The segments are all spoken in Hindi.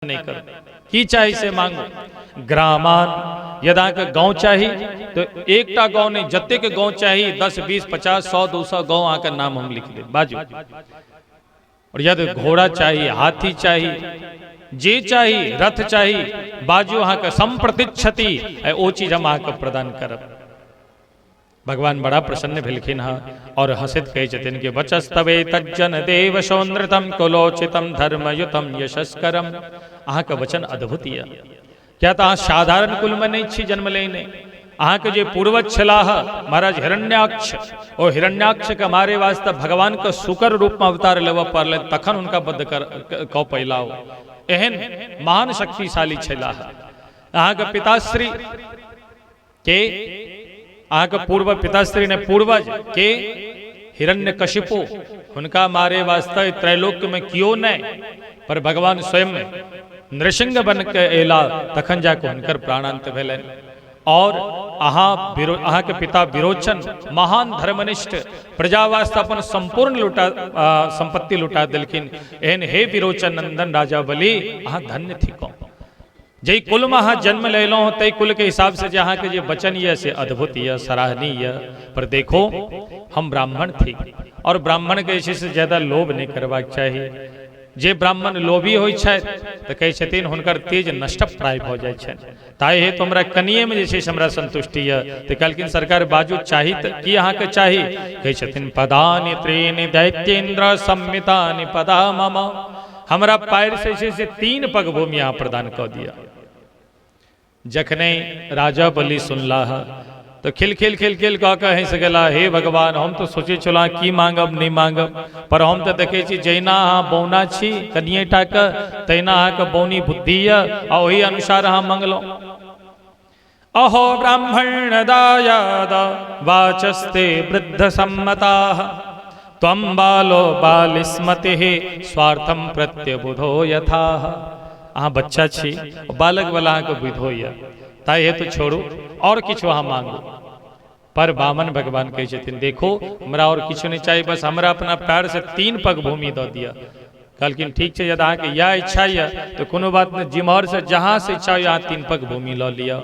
नहीं करो की चाहिए से मांगो। ग्रामान यदा के गांव चाहिए तो एकटा गांव नहीं, जत्ते के गांव चाहिए 10 20 50 100 200 गांव आकर नाम हम लिख दे बाजू। और यदि घोड़ा चाहिए, हाथी चाहिए, जे चाहिए, रथ चाहिए, बाजू वहां का संप्रतिक्षति वो चीज हम आकर प्रदान करब। भगवान बड़ा प्रसन्न भेलखिन और हसित कहे छथिन कि वचस्तवे तज्जन देव सौंद्रतम कुलोचितम धर्मयुतम यशस्करम। अहाँ के वचन अद्भुत है। क्या तो साधारण कुल में नहीं छी जन्म लेने। अहाँ के जो पूर्वज छलाह महाराज हिरण्याक्ष, और हिरण्याक्ष के मारे वास्ते भगवान के शुकर रूप में अवतार लेव पड़ल, तखन उनका वध कौ पैलाओ। एहन महान शक्तिशाली छलाह। अहाँ के पिताश्री के अहाँ के पूर्व पिताश्री ने पूर्वज के हिरण्यकशिपु उनका मारे वास्ते त्रैलोक्य में क्यों नहीं, पर भगवान स्वयं नृसिंह बन के एला तखन जाके हुनकर प्राणांत भेल। और अहाँ के पिता विरोचन महान धर्मनिष्ठ प्रजा वास्ते अपन संपूर्ण संपत्ति लुटा दिलखिन। एहन हे विरोचन नंदन राजा बलि अहाँ धन्य थी कौन। जय कुल में अहाँ जन्म ले लो तय कुल के हिसाब से जहाँ के जो वचन ये से अद्भुत है, सराहनीय। पर देखो हम ब्राह्मण थे और ब्राह्मण के से ज्यादा लोभ नहीं करवाक चाहिए। जे ब्राह्मण लोभी होइ तो कहे छथिन हुनकर तेज नष्ट प्राय हो जाए छे। ताहि हेतु हमरा कनिये में जे हमरा संतुष्टि है। तो कहलखिन सरकार बाजू चाही कि अहाँ के चाही। कहे छथिन पदानि त्रीणि दैत्येन्द्र संमितानि पदा मम। हमरा पैर से 3 पग भूमि यहाँ प्रदान कर दिया। जखने राजा बलि सुनला तो खिल खिल खिल खिल कह हंस गला। हे भगवान हम तो सोचे चला की मांगब नहीं मांगब, पर हम तो देखे छी जैना अहाँ बौना छी कनिएटा के तैना अहाँ के बौनी बुद्धि है और वही अनुसार अहाँ मंगलो। अहो ब्राह्मण दायाद वाचस्ते वृद्ध सम्मता त्वं बालो बालिस्मति स्वार्थम प्रत्यबुधो यथा। अहाँ बच्चा छी बालक वाला अहाँ के बुधो या ताई है तो छोड़ू और किछु अहाँ मांगो। पर बामन भगवान कहे छथिन देखो हमरा और किछु नहीं चाहिए, बस हमरा अपना पैर से 3 पग भूमि दो दिया। कहलखिन ठीक है यदि अहाँ के यह इच्छा है तो कोनो बात नहीं, जिम्हर से जहाँ से इच्छा हो यहाँ 3 पग भूमि लऽ लिया।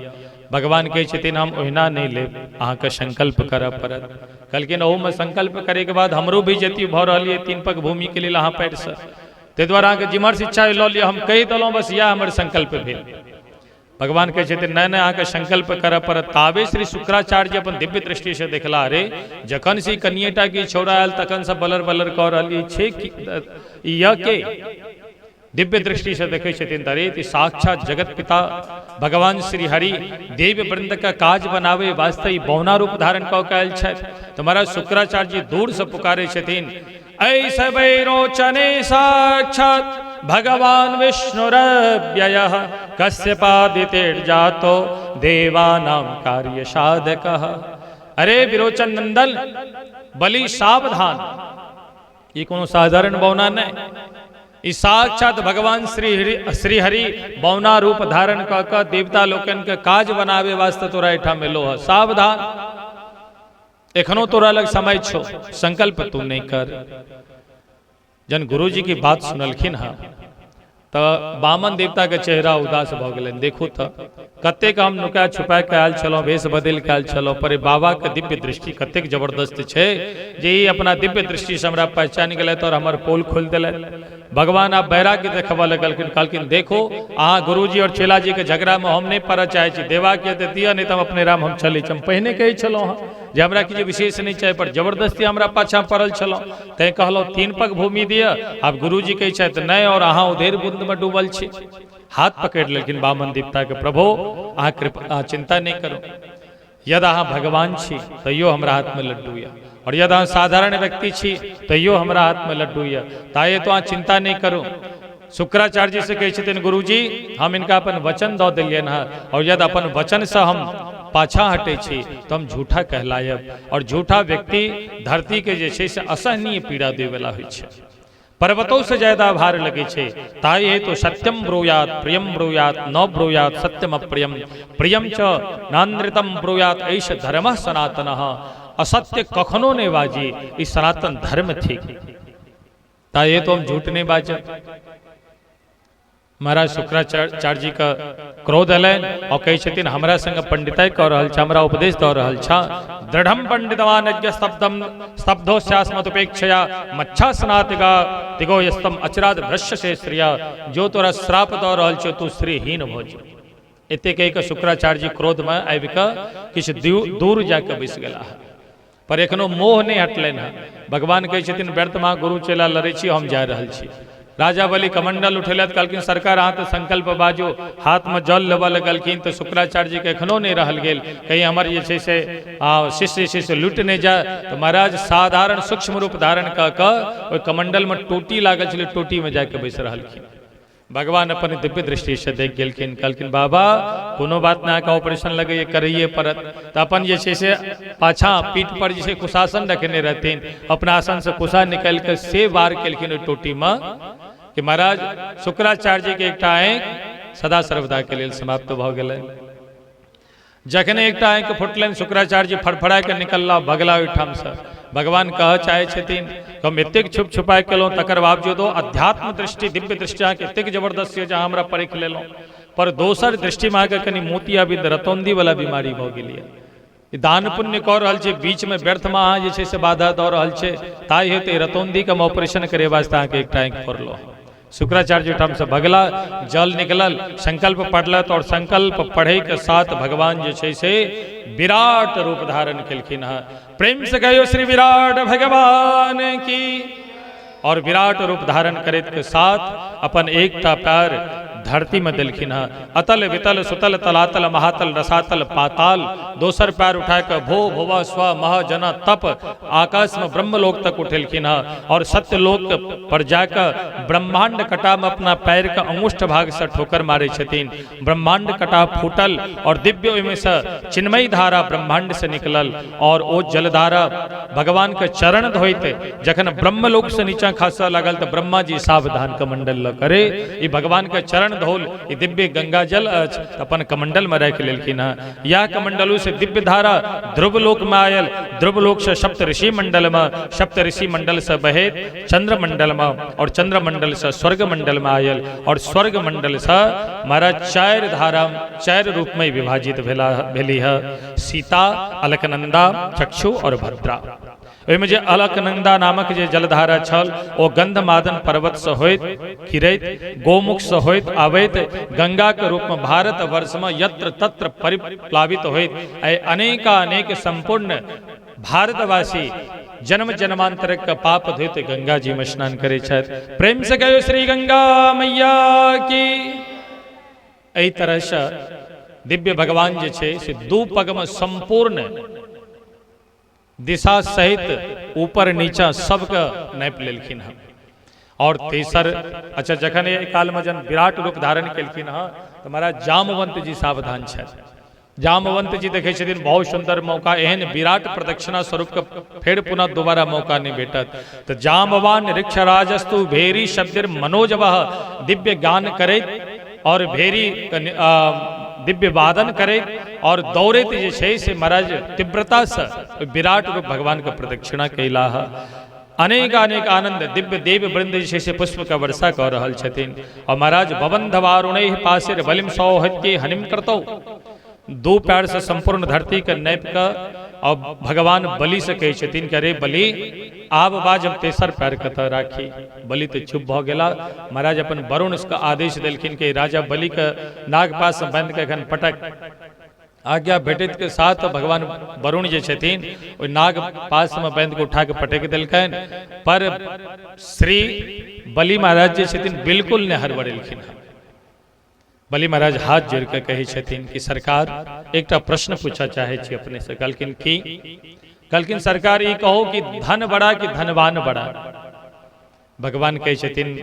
भगवान कहे छथिन हम ओहिना नहीं ले, अहाँ के संकल्प करब पड़त। कहलखिन ओहू में संकल्प करे के बाद हमरो भी जति भऽ रहल है 3 पग भूमि के लिए अहाँ पैर से, ताहि दुआरे अहाँ के जिम्हर से इच्छा लऽ लिया। हम कहि देलहुँ बस यह हमर संकल्प भेल। भगवान कहे छथिन नहीं नहीं अहाँ के संकल्प करब पड़त। ताबे श्री शुक्राचार्य अपन दिव्य दृष्टि से देखला अरे जखन से कनिएटा की छोड़ा आयल तखन से बलर बलर कह रही छे के दिव्य दृष्टि से देखे छथिन तरे साक्षात जगत पिता भगवान श्री हरि देव वृंद का काज बनावे वास्ते बौना रूप धारण कयल छथि। तो महाराज शुक्राचार्य जी दूर से पुकारे छथिन ऐसे वैरोचने साक्षात भगवान विष्णुरव्ययः कश्यपादितेर्जातो देवानां कार्य साधकः। अरे विरोचन नंदन बलि सावधान, ये कोनो साधारण बौना नहीं, इस साक्षात भगवान श्री हरि बौना रूप धारण कर देवता लोकन के काज बनावे वास्ते तोरा एठा मिलो है। सावधान एखनो तोरा लग समय छो, संकल्प तू नहीं कर। जन गुरु जी की बात सुनलखिन तो बामन देवता के चेहरा उदास भ गए। देखू तो कतेक हम नुका छुपा के आयल छलो, वेश बदल के आयल छलो, पर बाबा के दिव्य दृष्टि कतेक जबरदस्त है जे अपना दिव्य दृष्टि से हमरा पहचान गए और हमार पोल खोल दिल। भगवान आप बैराग्य देखबा लगलखिन। कहलखिन देखो अहाँ गुरु जी और चेला जी के झगड़ा में हम नहीं पड़ चाहे छी, देवा के दिया नहीं तो हम अपने राम हम चले हम पहने कही छलो जे हमरा किछु विशेष नहीं चाहे, पर जबरदस्ती हमरा पाछा पड़ल छलो। तैं कहलो 3 पग भूमि दिया। आप गुरु जी कहे छथि नहीं और अहाँ उधेर बुंद में डूबल छी। हाथ पकड़ लेकिन बामन देवता के प्रभु अहाँ कृपा चिंता नहीं करो। यदि अहाँ भगवान छी तैयो हमरा हाथ में लड्डू या, और यदि अहाँ साधारण व्यक्ति छी तैयो हमरा हाथ में लड्डू या, ताये तो अहाँ चिंता नहीं करो। शुक्राचार्य जी से कहे छथिन गुरु जी हम इनका अपन वचन दो दिलियन है, और यदि अपन वचन से हम पाछा हटे छी तो हम झूठा कहलायब, और झूठा व्यक्ति धरती के जे छै से असहनीय पीड़ा देवेला होइ छै, पर्वतों से ज्यादा भार लगे छे। ताई है तो सत्यम ब्रूयात प्रियम ब्रूयात न ब्रूयात सत्यम अप्रियम प्रियम च नानृतम ब्रूयात ऐश धर्म सनातन। असत्य कखनो ने बाजी, इस सनातन धर्म थी। ताई है तो हम झूठ नहीं बाज। महाराज शुक्राचार्य जी का क्रोध अलन और कही छथिन हमरा संग पंडिताई कर रहल छ, हमरा उपदेश दऽ रहल छ। दृढ़म पंडितवान यज्ञ स्तब्धम स्तब्धोस्यास्मतुपेक्षया मच्छा स्नातिका दिगो यस्तम अचराद भ्रश्य से श्रिया, जो तोरा श्राप दऽ रहल छ तू श्रीहीन भऽ जो। एते कहि कऽ शुक्राचार्य जी क्रोध में आबि कऽ किछु दूर जाके बैस गेला है, पर एखनो मोह नहीं हटलन है। भगवान कहे छथिन व्यर्थ में गुरु चेला लड़े छी, हम जा रहल छी। राजा बलि कमंडल उठेलत, कहलखिन सरकार अहाँ तो संकल्प बाजो, हाथ में जल लेबऽ लगलखिन तो शुक्राचार्य जी के एखनो नहीं रहल गेल, कहीं हमर जे छै से शिष्य लुट नहीं जाए। तो महाराज साधारण सूक्ष्म रूप धारण कऽ कऽ कमंडल में टोटी लागल छलै, टोटी में जाके बैस रहलखिन। भगवान अपन दिव्य दृष्टि से देख गेलखिन, कहलखिन बाबा कोनो बात ना का ऑपरेशन लगे करिए पड़त। तो अपन जे छै से पाछा पीठ पर जे छै कुशासन रखने रहथिन, अपना आसन से कुशा निकाल के से वार केलखिन ओहि टोटी में कि महाराज शुक्राचार्य जी के एकटा आँखि सदा सर्वदा के लिए समाप्त भ गेलै। जखने एकटा आँखि फुटलनि शुक्राचार्य जी फड़फड़ा के निकलला भगला ओहिठाम से। भगवान कह चाहे छथिन हम एतेक छुप छुपाए केलहुँ, तकर बावजूदो अध्यात्म दृष्टि दिव्य दृष्टि अहाँके एतेक जबरदस्त यऽ जे हमरा परखि लेलहुँ, पर दोसर दृष्टि में अहाँके कनि मोतियाबिंद रतौंदी वाला बीमारी भऽ गेल यऽ। दान पुण्य कऽ रहल छै, बीच में व्यर्थ में अहाँ जे छै से बाधा दऽ रहल छै, ताहि हेतु रतौंदी के ऑपरेशन करे वास्ते अहाँके एकटा आँखि फोड़लहुँ। शुक्राचार्य ठाम से भगला, जल निकलल, संकल्प पढ़लत और संकल्प पढ़े के साथ भगवान जे छै से विराट रूप धारण केलखिन है। प्रेम से कहियो श्री विराट भगवान की। और विराट रूप धारण करैत के साथ अपन एकटा पैर धरती में दिलखिन है। अतल वितल सुतल तलातल महातल रसातल पाताल, दोसर पैर उठा के भो भोवा स्व मह जन तप आकाश में ब्रह्मलोक तक उठेलखिन है। और सत्यलोक पर जाकर ब्रह्मांड कटा में अपना पैर के अंगुष्ठ भाग से ठोकर मारे छथिन। ब्रह्मांड कटा फूटल और दिव्य ओहिमे से चिन्मयी धारा ब्रह्मांड से निकलल, और ओ जलधारा भगवान के चरण धोते जखन ब्रह्मलोक से नीचा खसऽ लागल तो ब्रह्मा जी सावधान कमंडल करे, ई भगवान के चरण धोल, ई दिव्य गंगा जल अपन कमंडल में रख लेलखिन है। यह कमंडलू से दिव्य धारा ध्रुव लोक में आयल, ध्रुव लोक से सप्त ऋषि मंडल में, सप्त ऋषि मंडल से बहे चंद्र मंडल में, और चंद्र मंडल से स्वर्ग मंडल में आयल, और स्वर्ग मंडल से महाराज चार धारा चार रूप में विभाजित भेली है। सीता, अलकनंदा, चक्षु और भद्रा। ओहिमे जे अलकनंदा नामक जे जलधारा छल ओ गंधमादन पर्वत से होइत गिरैत गोमुख से होइत आबैत गंगा के रूप में भारत वर्ष में यत्र तत्र परिप्लावित होइत अनेक संपूर्ण भारतवासी जन्म जन्मांतर के पाप धोते गंगा जी में स्नान करे छथि। प्रेम से कहियो श्री गंगा मैया की। एहि तरह से दिव्य भगवान जे छै से दू पग में संपूर्ण दिशा सहित ऊपर नीचा सबके नापि लेलखिन हँ। और तेसर अच्छा जखन एक काल में जन विराट रूप धारण केलखिन हँ तो महाराज जामवंत जी सावधान छथि। जामवंत जी देखे छथिन बहुत सुंदर मौका, एहन विराट प्रदक्षिणा स्वरूप के फेर पुनः दोबारा मौका नहीं भेटत। तो जामवान ऋक्षराजस्तु भेरी शब्दिर मनोजवह, दिव्य गान करैत और भेरी दिव्य वादन करे और दौड़ैत जे छै से महाराज तीव्रता से विराट रूप भगवान के प्रदक्षिणा कैला है। अनेक आनंद दिव्य देव वृंद जे छै से पुष्प का वर्षा कर रहल छथिन। और महाराज भवन धवारुणैः पासिर बलिम सौहत्य हनिम करतौ, दो पैर से संपूर्ण धरती के नैप का। और भगवान बलि से कहे छथिन कि अरे बलि आब बाज हम तेसर पैर कतऽ राखी। बलि तो चुप भ गेला। महाराज अपन वरुण इसका आदेश देलखिन कि राजा बलि के नागपाश में बांध के एखन पटक। आज्ञा भेटैत के साथ भगवान वरुण जे छथिन ओहि नागपाश में बांध के उठा के पटक देलखिन, पर श्री बलि महाराज जे छथिन बिल्कुल नहीं हड़बड़ेलखिन। बलि महाराज हाथ जोड़ के कहे छथिन कि सरकार एकटा प्रश्न पूछा चाहे छी अपने से। कहलखिन कि? कहलखिन सरकार ई कहो कि धन बड़ा कि धनवान बड़ा? भगवान कहे छथिन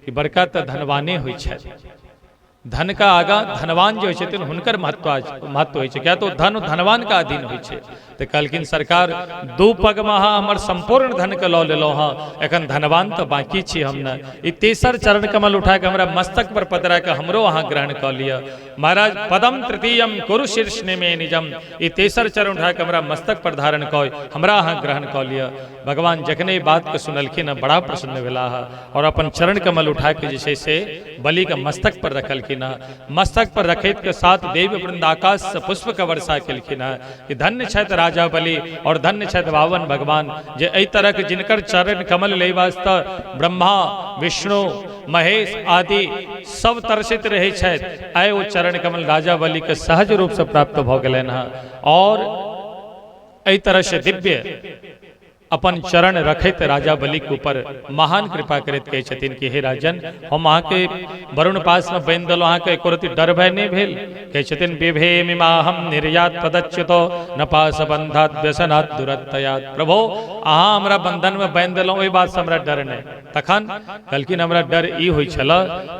कि बड़का तो धनवाने होइ छथि, धन का आगा धनवान जो छथिन हुनकर महत्व होइ छै, क्या तो धन धनवान का अधीन होइ छै। तो कहलखिन सरकार दू पग में हमर संपूर्ण धन के लऽ लेलहुँ हाँ, एखन धनवान तो बाकी छी हम न। ई तेसर चरण कमल उठा के हमरा मस्तक पर पधरा के हमरो अहाँ ग्रहण कऽ लिअ महाराज। पदम तृतीयम कुरु शीर्ष में निजम, ई तेसर चरण उठा के हमरा मस्तक पर धारण कऽ हमरा अहाँ ग्रहण कऽ लिअ। भगवान जखने बात के सुनलखिन बड़ा प्रसन्न भेला और अपन चरण कमल उठा के जे छै से बलि के मस्तक पर रखलखिन। मस्तक पर रखैत के साथ देव वृंद आकाश से पुष्प के वर्षा केलखिन कि धन्य छथि राजा बलि और धन्य छथि बावन भगवान, जे एहि तरह के जिनकर चरण कमल ले वास्ते ब्रह्मा विष्णु महेश आदि सब तरसित रहे छथि। आए वो चरण कमल राजा बलि के सहज रूप से प्राप्त भ गेलनि हैं और एहि तरह से दिव्य अपन चरण रखैत राजा बलि के ऊपर महान कृपा करैत कहै छथिन कि हे राजन, हम अहाँ के वरुण पास में बांधि देलहुँ, अहाँ के एको रति डर भय नहीं भेल। कहै छथिन विभेमिमाहम निर्यात पदच्युतो न पास बंधात व्यसनात दुरतयात। प्रभु अहाँ हमरा बंधन में बांधि देलहुँ, ओहि बात से हमरा डर नहीं। तखन कहलखिन हमरा डर ई होइ छल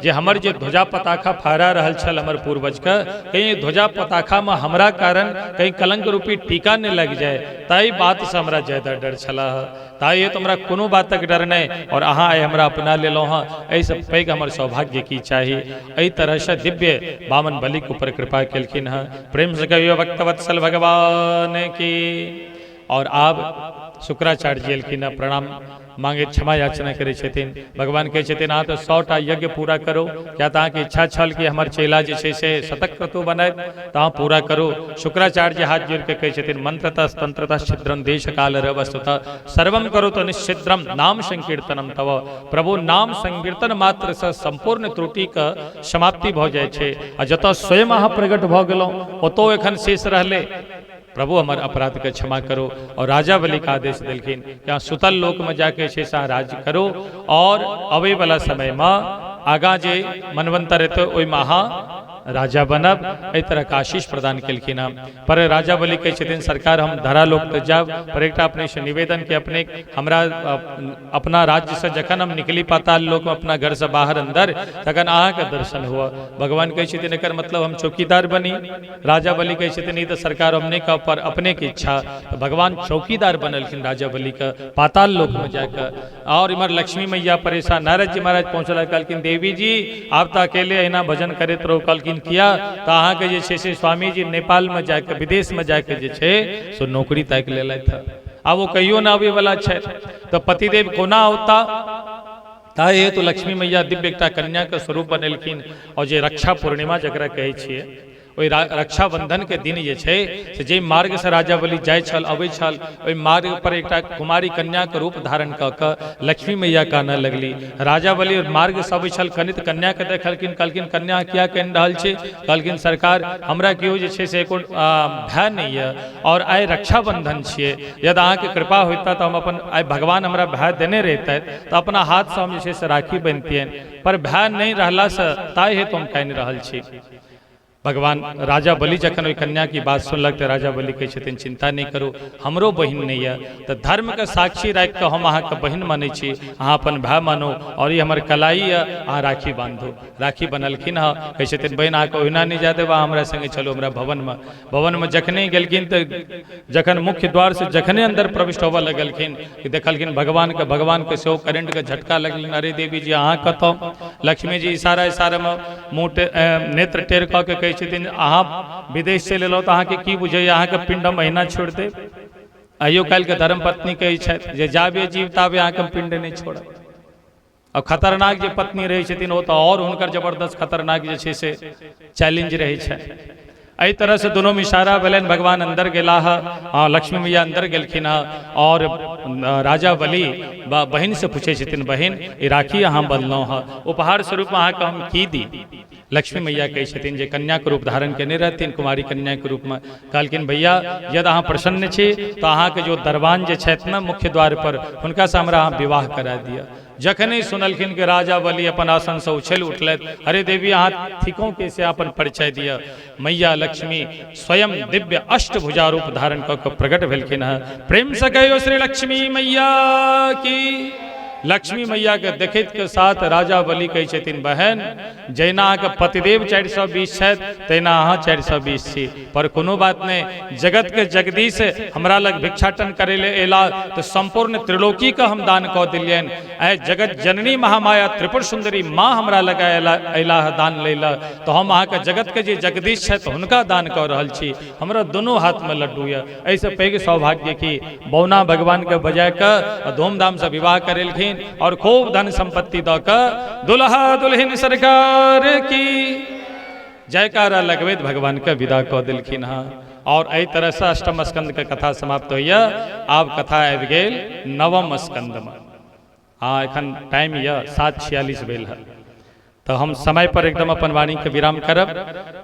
जे हमर जे ध्वजा पताखा फहरा रहल छल हमर पूर्वज के, कहीं ध्वजा पताखा में हमरा कारण कहीं कलंक रूपी टीका नहीं लग जाए, ताई बात से हमरा ज्यादा डर छल। ताई तुम्हारा कोनो बातक डर नहीं और अहाँ आए हमरा अपना ले लो हाँ, ऐसे पैघ हमर सौभाग्य की चाहिए। एहि तरह से दिव्य बामन बलि के ऊपर कृपा केलखिन हैं। प्रेम से कहियो भक्तवत्सल भगवान की। और आप शुक्राचार्य जी एलखिन प्रणाम मांगे क्षमा याचना करे छथिन। भगवान कहै छथिन अहाँ तो 100टा यज्ञ पूरा करो, क्या तो की इच्छा छल कि हमर चेला जे छै से शतक क्रतु बनाए तो अहाँ पूरा करो। शुक्राचार्य जी हाथ जोड़ के कहै छथिन मंत्रतः तंत्रतः छिद्रम देश काल वस्तुतः सर्वम करो तो निश्चिद्रम नाम संकीर्तनम तव। प्रभु नाम संकीर्तन मात्र से संपूर्ण त्रुटि का समाप्ति भ जाय छै आ जतऽ स्वयं अहाँ प्रकट भ गेलहुँ ओतौ एखन शेष रहले। प्रभु हमार अपराध के क्षमा करो। और राजा बलि का आदेश दिलखिन कि सुतल लोक में जाके शेषा राज करो और अबै वाला समय में आगा जे मनवंतर हेतै ओहि में अहाँ राजा बनब। एहि तरह का आशीष प्रदान केलखिन हँ। पर राजा बलि कहै छथिन सरकार हम धरा लोक तो जाब, पर एक अपने से निवेदन के अपने हमरा अपना राज्य से जखन हम निकली पाताल लोक में अपना घर से बाहर अंदर तखन अहाँ के दर्शन हुआ। भगवान कहै छथिन एकर मतलब हम चौकीदार बनी। राजा बलि कहै छथिन ई तो सरकार हमने का पर अपने की इच्छा। तो भगवान चौकीदार बनलखिन राजा बलि का पाताल लोक में जाकर। और इमर लक्ष्मी मैया परेशान, नारद जी महाराज पहुंचल कहलखिन देवी जी आप तो अकेले अहिना भजन करैत रहो। कहलखिन किया तो अहाँ के जे छै से स्वामी जी नेपाल में जाके विदेश में जाके जे छै सो नौकरी ताकि लेलथि है, आब वो कहियो ना आबे वाला छै। तो पतिदेव कोना होता ताहि हेतु लक्ष्मी मैया दिव्य एकटा कन्या के स्वरूप बनेलखिन। और जे रक्षा पूर्णिमा जकरा कहै छियै ओहि रक्षाबंधन के दिन जे छै से जे मार्ग से राजा बलि जाय छल अबै छल ओहि मार्ग पर एकटा कुमारी कन्या के रूप धारण कऽ कऽ लक्ष्मी मैया कानऽ लगली। राजा बलि मार्ग से अबै छल कनित कन्या के देखलखिन, कहलखिन कन्या किया कहि रहल छै? कहलखिन सरकार हमरा केओ जे छै से एको भय नहीं है और आइ रक्षाबंधन छियै, यदि अहाँके कृपा होता तो हम अपन आइ भगवान हमरा भय देने रहते तो अपना हाथ से हम जे छै से राखी बनतियन, पर भय नहीं रहला से ताहि हेतु हम कहि रहल छी। भगवान राजा बलि जखन ओहि कन्या की बात सुनलक तो राजा बलि कहै छथिन चिंता नहीं करो, हमरो बहिन नहीं है तो धर्म के साक्षी राखि कऽ हम अहाँके बहिन मानै छी, अहाँ अपन भाई मानो और ये हमर कलाई है अहाँ राखी बांधो। राखी बनलखिन हँ, कहै छथिन बहिन अहाँके ओहिना नहीं जाय देब, हमरा संगे चलो हमरा भवन में जखने गेलखिन तो जखन मुख्य द्वार से जखने अंदर प्रविष्ट होबऽ लगलखिन कि देखलखिन भगवान के सेहो करेंट के झटका लगलनि। अरे देवी जी अहाँ कतऽ? लक्ष्मी जी इशारा में मुँह नेत्र टेर कऽ के छथिन अहाँ विदेश से लेलो तो अहाँ के की बुझे, अहाँ के पिंड महीना छोड़ दे। आइयो काल के धर्म पत्नी कहै छथि जे जाबे जीव ताबे अहाँ के पिंड नहीं छोड़। और खतरनाक जे पत्नी रहे छथिन ओ तो और हुनकर जबरदस्त खतरनाक जे छै से चैलेंज रहे छै। एहि तरह से दोनों में इशारा भेलनि, भगवान अंदर गेला है, लक्ष्मी मैया अंदर गेलखिन है और राजा बलि बहिन से पूछे छथिन बहिन ई राखी अहाँ बंधलहुँ है, उपहार स्वरूप में अहाँके हम की दी? लक्ष्मी मैया कहै छथिन जे कन्या के रूप धारण केने रहथिन कुमारी कन्या के रूप में। कहलखिन भैया यदि अहाँ प्रसन्न छी तो अहाँ के जो दरबान जे छथि ने मुख्य द्वार पर हुनका से हमरा अहाँ विवाह करा दिया। जखने सुनलखिन कि राजा बलि अपन आसन से उछल उठलथि, अरे देवी अहाँ थिकों के से अपन परिचय दिया। मैया लक्ष्मी स्वयं दिव्य अष्टभुजा रूप धारण कऽ प्रकट भेलखिन है। प्रेम से कहियो श्री लक्ष्मी मैया की लक्ष्मी मैया के देखित के साथ राजा बलि कहै छथिन बहन जैना के पतिदेव 420 छथि तैना अहाँ 420 छी, पर कोनो बात नहीं, जगत के जगदीश हमरा लग भिक्षाटन करे ले एला तो संपूर्ण त्रिलोकी का हम दान कऽ दिलियन। ऐ जगत जननी महामाया त्रिपुर सुंदरी माँ हमरा लग एला दान लेला तो हम अहाँ के जगत के जे जगदीश छथि हुनका दान कऽ रहल छी। हमरा दोनों हाथ में लड्डू है, ऐसे पैघ सौभाग्य की बौना भगवान के बजाय के धूमधाम से विवाह करेलखिन और खूब धन संपत्ति दऽ कऽ दुल्हा दुल्हन सरकार की जयकारा लगबैत भगवान के विदा कऽ देलखिन हाँ। और एहि तरह से अष्टम स्कंद के कथा समाप्त होइया। आब कथा आबि गेल नवम स्कंद में। हाँ एखन टाइम यऽ 7:46 भेल है, तो हम समय पर एकदम अपन वाणी के विराम करब।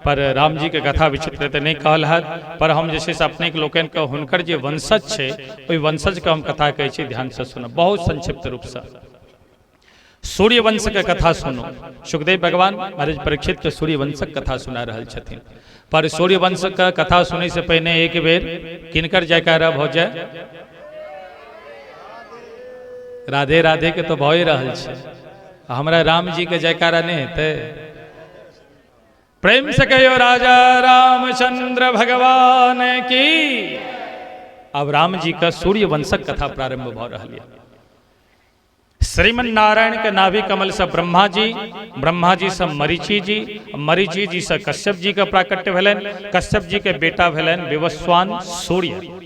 पर राम जी के कथा विचित्र तो नहीं कहल है, पर हम जैसे से अपने लोकन के हुनकर जे वंशज छे ओहि वंशज के हम कथा कहै छी, ध्यान से सुनो बहुत संक्षिप्त रूप से। सूर्य वंश के कथा सुनो। सुखदेव भगवान महाराज परीक्षित के सूर्य वंशक कथा सुना रहल छथिन। पर सूर्य वंश का कथा सुनै से पहले एक बेर किनकर जयकारा भ जाए। राधे राधे के तो भए रहल छे, हमरा राम जी के जयकारा नहीं हेते। प्रेम से कहियो राजा रामचंद्र भगवान की। अब राम जी का सूर्य वंशक कथा प्रारंभ भ रहल है। श्रीमन नारायण के नाभि कमल से ब्रह्मा जी से मरीचि जी से कश्यप जी का प्राकट्य भेलन। कश्यप जी के बेटा भेलन विवस्वान सूर्य।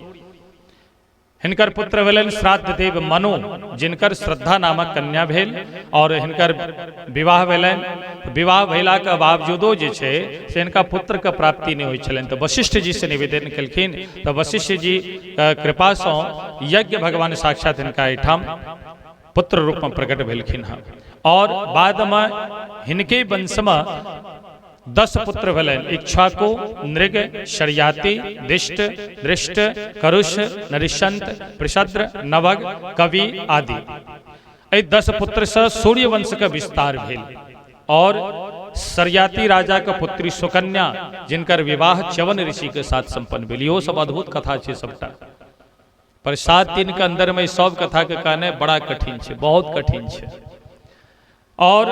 हिनकर पुत्र भेलन श्राद्ध देव मनु, जिनकर श्रद्धा नामक कन्या भेल और हिनकर विवाह भेलन। विवाह भेला के बावजूदो जे छे से हिनका पुत्र के प्राप्ति नहीं होई छलन। तो वशिष्ठ जी से निवेदन केलखिन, तो वशिष्ठ जी कृपा से यज्ञ भगवान साक्षात हिनका एठाम पुत्र रूप में प्रकट भेलखिन हैं। और बाद में हिनके वंश में 10 पुत्र भेलन। इक्ष्वाकु, नृग, शर्याति, दिष्ट, दृष्ट, करुष, नरिशंत, पृषद्र, नवग, कवि आदि। एहि 10 पुत्र से सूर्य वंश का विस्तार भेल। और शर्याति राजा का पुत्री सुकन्या, जिनकर विवाह च्यवन ऋषि के साथ संपन्न भेल। इहो सब अद्भुत कथा छे सबटा, पर 7 दिन के अंदर में सब कथा के कहने बड़ा कठिन छे, बहुत कठिन छे। और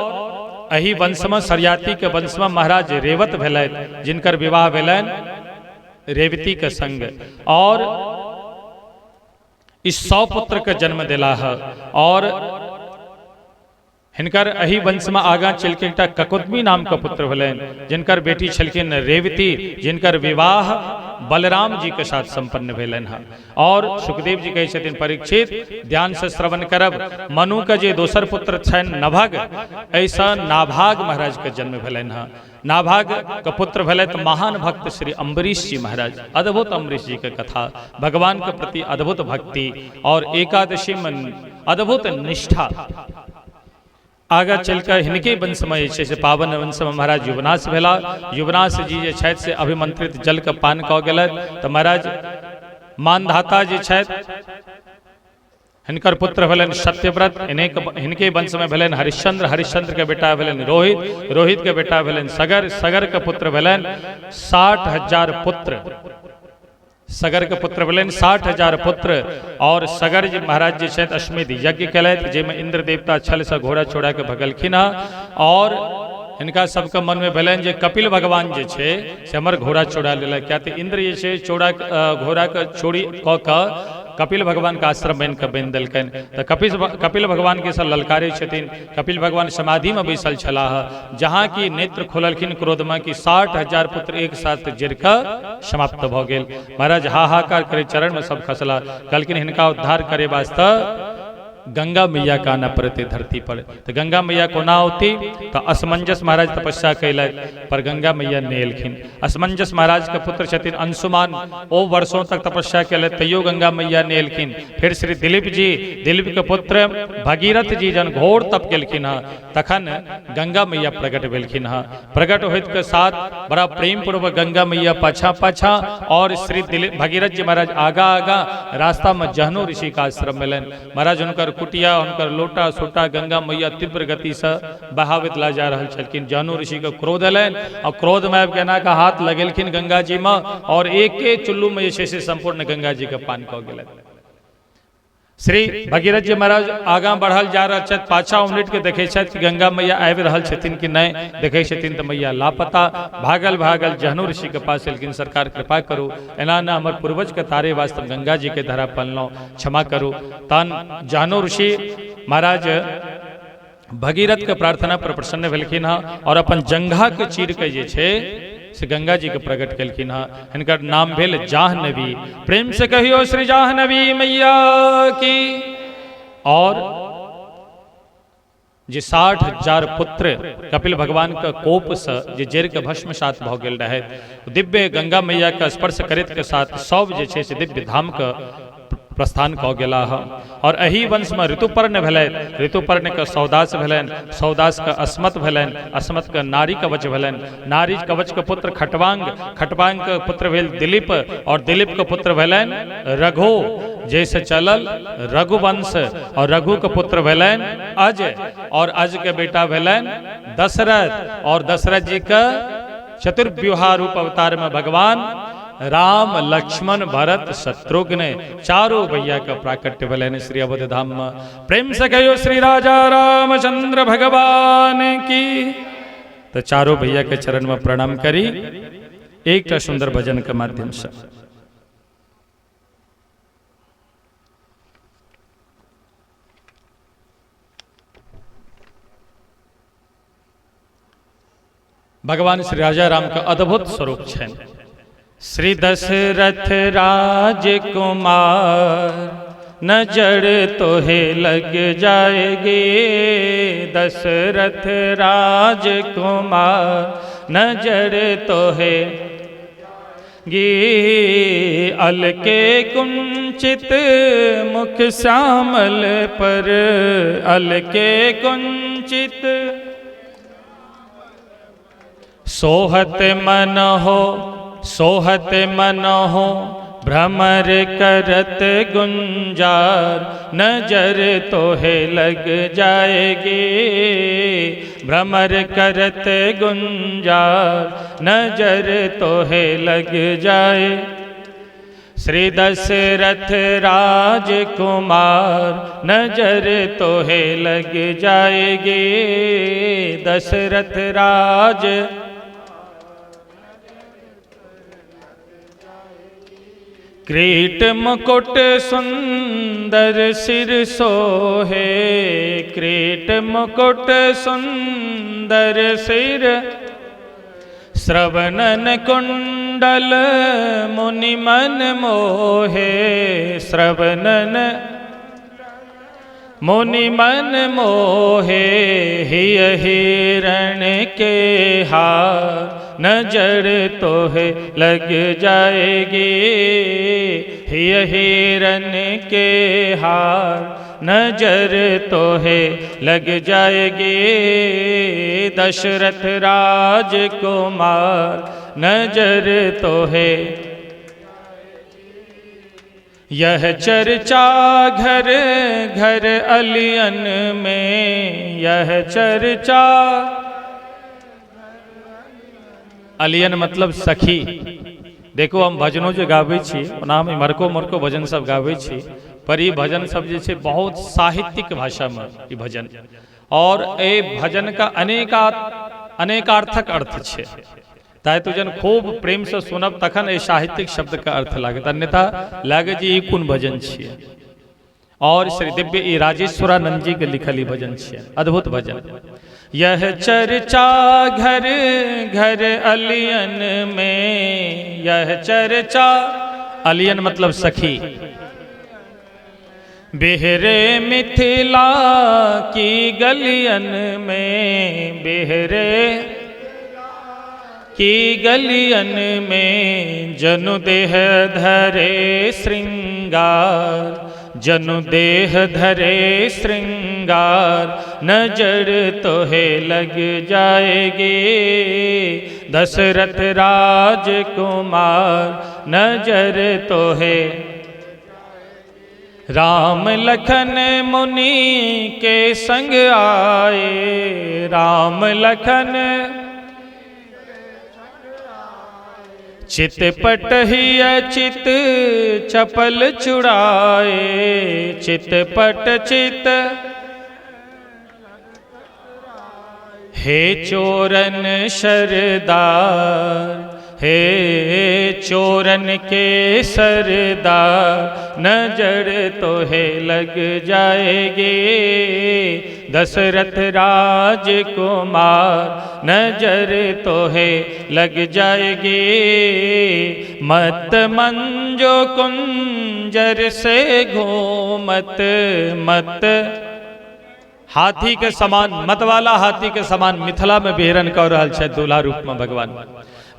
एही वंश में शर्याति के वंश में महाराज रेवत भेलैथ, जिनकर विवाह भेलन रेवती के संग। और इस 100 पुत्र के जन्म दिला है। और हिनकर एही वंश में आगा चल के एकटा ककुदमी नाम का पुत्र भेलन, जिनकर बेटी छलखिन रेवती, जिनकर विवाह बलराम जी के साथ संपन्न भेलन है। और सुखदेव जी कहे छथिन परीक्षित ध्यान से श्रवण करब। मनु के जे दोसर पुत्र छन नभग, ऐसा नाभाग महाराज के जन्म भेलन है। नाभाग का पुत्र भेले तो महान भक्त श्री अम्बरीश जी महाराज। अद्भुत अम्बरीश जी के कथा, भगवान के प्रति अद्भुत भक्ति और एकादशी में अद्भुत निष्ठा। आगा चलकर हिनके वंश में से पावन वंश में महाराज युवनाश भेला। युवनाश जी जे छथि से अभिमंत्रित जल के पान कऽ गेलथि। तो महाराज मानधाता जे छथि हिनकर पुत्र भेलन सत्यव्रत। हिनके वंश में भेलन हरिश्चंद्र, हरिश्चंद्र के बेटा भेलन रोहित, रोहित के बेटा भेलन सगर, सगर के पुत्र भेलन 60,000 पुत्र। सगर के पुत्र भेलन 60,000 पुत्र। और सगर जी महाराज जी छथि अश्वमेध यज्ञ केलथि, जाहिमे इंद्र देवता छल से घोड़ा छोड़ा के भगलखिन हँ। और हिनका सबके मन में भेलन जे कपिल भगवान जे छे से हमर घोड़ा छोड़ा लेला। क्या तो इंद्र जे छे चोड़ा घोड़ा के चोरी कऽ कऽ कपिल भगवान का आश्रम बन के बन दिलकन। तो कपिल भगवान के सब ललकारे छथिन। कपिल भगवान समाधि में बैसल छलाह, जहाँ की नेत्र खोललखिन क्रोध में कि 60,000 पुत्र एक साथ जड़ कऽ समाप्त भ गेल। महाराज हाहाकार करे चरण में सब खसला, कहलखिन हिनका उद्धार करे वास्ते गंगा मैया का आना पड़ते धरती पर। तो गंगा मैया कोना होती, तो असमंजस महाराज तपस्या कैलक, पर गंगा मैया नहीं एलखिन। असमंजस महाराज के पुत्र छथिन अंशुमान, ओ वर्षों तक तपस्या कैलक तैयो गंगा मैया नहीं एलखिन। फिर श्री दिलीप जी, दिलीप के पुत्र भगीरथ जी जन घोर तप केलखिन हँ, तखन गंगा मैया प्रकट भेलखिन हँ। प्रकट होइत के साथ बड़ा प्रेम पूर्वक गंगा मैया पाछा पाछा और श्री भगीरथ जी महाराज आगा आगा। रास्ता में जहनो ऋषि का आश्रम मिलन। महाराज उनकर कुटिया, उनकर लोटा सोटा गंगा मैया तीव्र गति से बहावत ला जा रहा छलखिन। जहनु ऋषि के क्रोध एलन और क्रोध में केना का हाथ लगेलखिन गंगा जी में और एक चुल्लू में से संपूर्ण गंगा जी के पान कऽ गेलैन। श्री भगीरथ जी महाराज आगा बढ़ल जा रहा छथि, पाछा उमट के देखे छथि गंगा मैया आबि रहल छथिन कि नहीं, देखे छथिन तो मैया लापता, भागल भागल जहनु ऋषि के पास एलखिन, सरकार कृपा करू, एना न हमर पूर्वज के तारे वास्तव गंगा जी के धरा पलनौ, क्षमा करू। तन जहनु ऋषि महाराज भगीरथ के प्रार्थना पर प्रसन्न भेलखिन हँ और अपन जंघा के चीर के जे छे से गंगा जी के प्रकट केलखिन हँ। हिनकर नाम भेल जाह्नवी। प्रेम से कहियो श्री जाह्नवी मैया की। और जे 60,000 पुत्र कपिल भगवान के कोप से जे जर के भस्मसात भ गेल रहे, दिव्य गंगा मैया के स्पर्श करैत के साथ सब जे छे से दिव्य धाम के प्रस्थान कऽ गेला है। और एही वंश में ऋतुपर्ण भेलनि, ऋतुपर्ण के सौदास भेलनि, सौदास के अस्मत भेलनि, अस्मत के नारी कवच भेलनि, नारी कवच के पुत्र खटवांग, खटवांग के पुत्र भेल दिलीप, और दिलीप के पुत्र भेलनि रघु, जैसे चलल रघुवंश, और रघु के पुत्र भेलनि अज, और अज के बेटा भेलनि दशरथ, और दशरथ जी का चतुर्व्यूहा रूप अवतार में भगवान राम लक्ष्मण भरत शत्रुघ्न चारों भैया का प्राकट्य भेलनि श्री अवध धाम में। प्रेम से कहियो श्री राजा रामचंद्र भगवान की। तो चारों भैया के चरण में प्रणाम करी एक सुंदर भजन के माध्यम से। भगवान श्री राजा राम का अद्भुत स्वरूप छनि। श्री दशरथ राजकुमार नजर तोहे लग जाएगी, दशरथ राजकुमार नजर तोहे गी, अलके कुंचित मुख श्यामल पर, अलके कुंचित सोहत मन हो, सोहत मन हो भ्रमर करत गुंजार, नजर तोहे लग जाएगी, भ्रमर करत गुंजार, नजर तोहे लग जाए। श्री दशरथ राजकुमार नजर तोहे लग जाएगी, दशरथ राज किरीट मुकुट सुंदर सिर सोहे, किरीट मुकुट सुंदर सिर, श्रवणन कुंडल मुनि मन मोहे, श्रवणन मुनि मन मोहे, हिय हिरण के हार, नजर तोहे लग जाएगी, हिय हिरण के हार, नजर तोहे लग जाएगी, दशरथ राजकुमार नजर तोहे। यह चर्चा घर घर अलियन में, यह चर्चा, अलियन मतलब सखी। देखो हम भजनों जो गाबै छी, ओना हम इमहरको उमहरको भजन सब गाबै छी, पर ई भजन सब जे छै बहुत साहित्यिक भाषा में ई भजन, और ए भजन का अनेकार्थक अर्थ छै। ताहि तो जन खूब प्रेम से सुनब तखन ए साहित्यिक शब्द का अर्थ लागत, अन्यथा लागे जी ई कोन भजन छियै। और श्री दिव्य ई राजेश्वरानंद जी के लिखल ई भजन छियै, अद्भुत भजन। यह चर्चा घर घर अलियन में, यह चर्चा, अलियन मतलब सखी, बेहरे मिथिला की गलियन में, बेहरे की गलियन में, जनु देह धरे श्रृंगार, जनु देह धरे श्रृंगार, नजर तोहे लग जाएगी, दशरथ राजकुमार नजर तोहे। राम लखन मुनि के संग आए, राम लखन चितपट ही चित चपल चुड़ाए, चितपट चित हे चोरन सरदार, हे चोरन के सरदार, नजर तो है लग जाएगी दशरथ राजकुमार, नजर तो है लग जाएगी। मत मंजो कुंजर से घूमत, मत हाथी के समान, मत वाला हाथी के समान मिथिला में बेहरन कर रहल छे दूल्हा रूप में भगवान।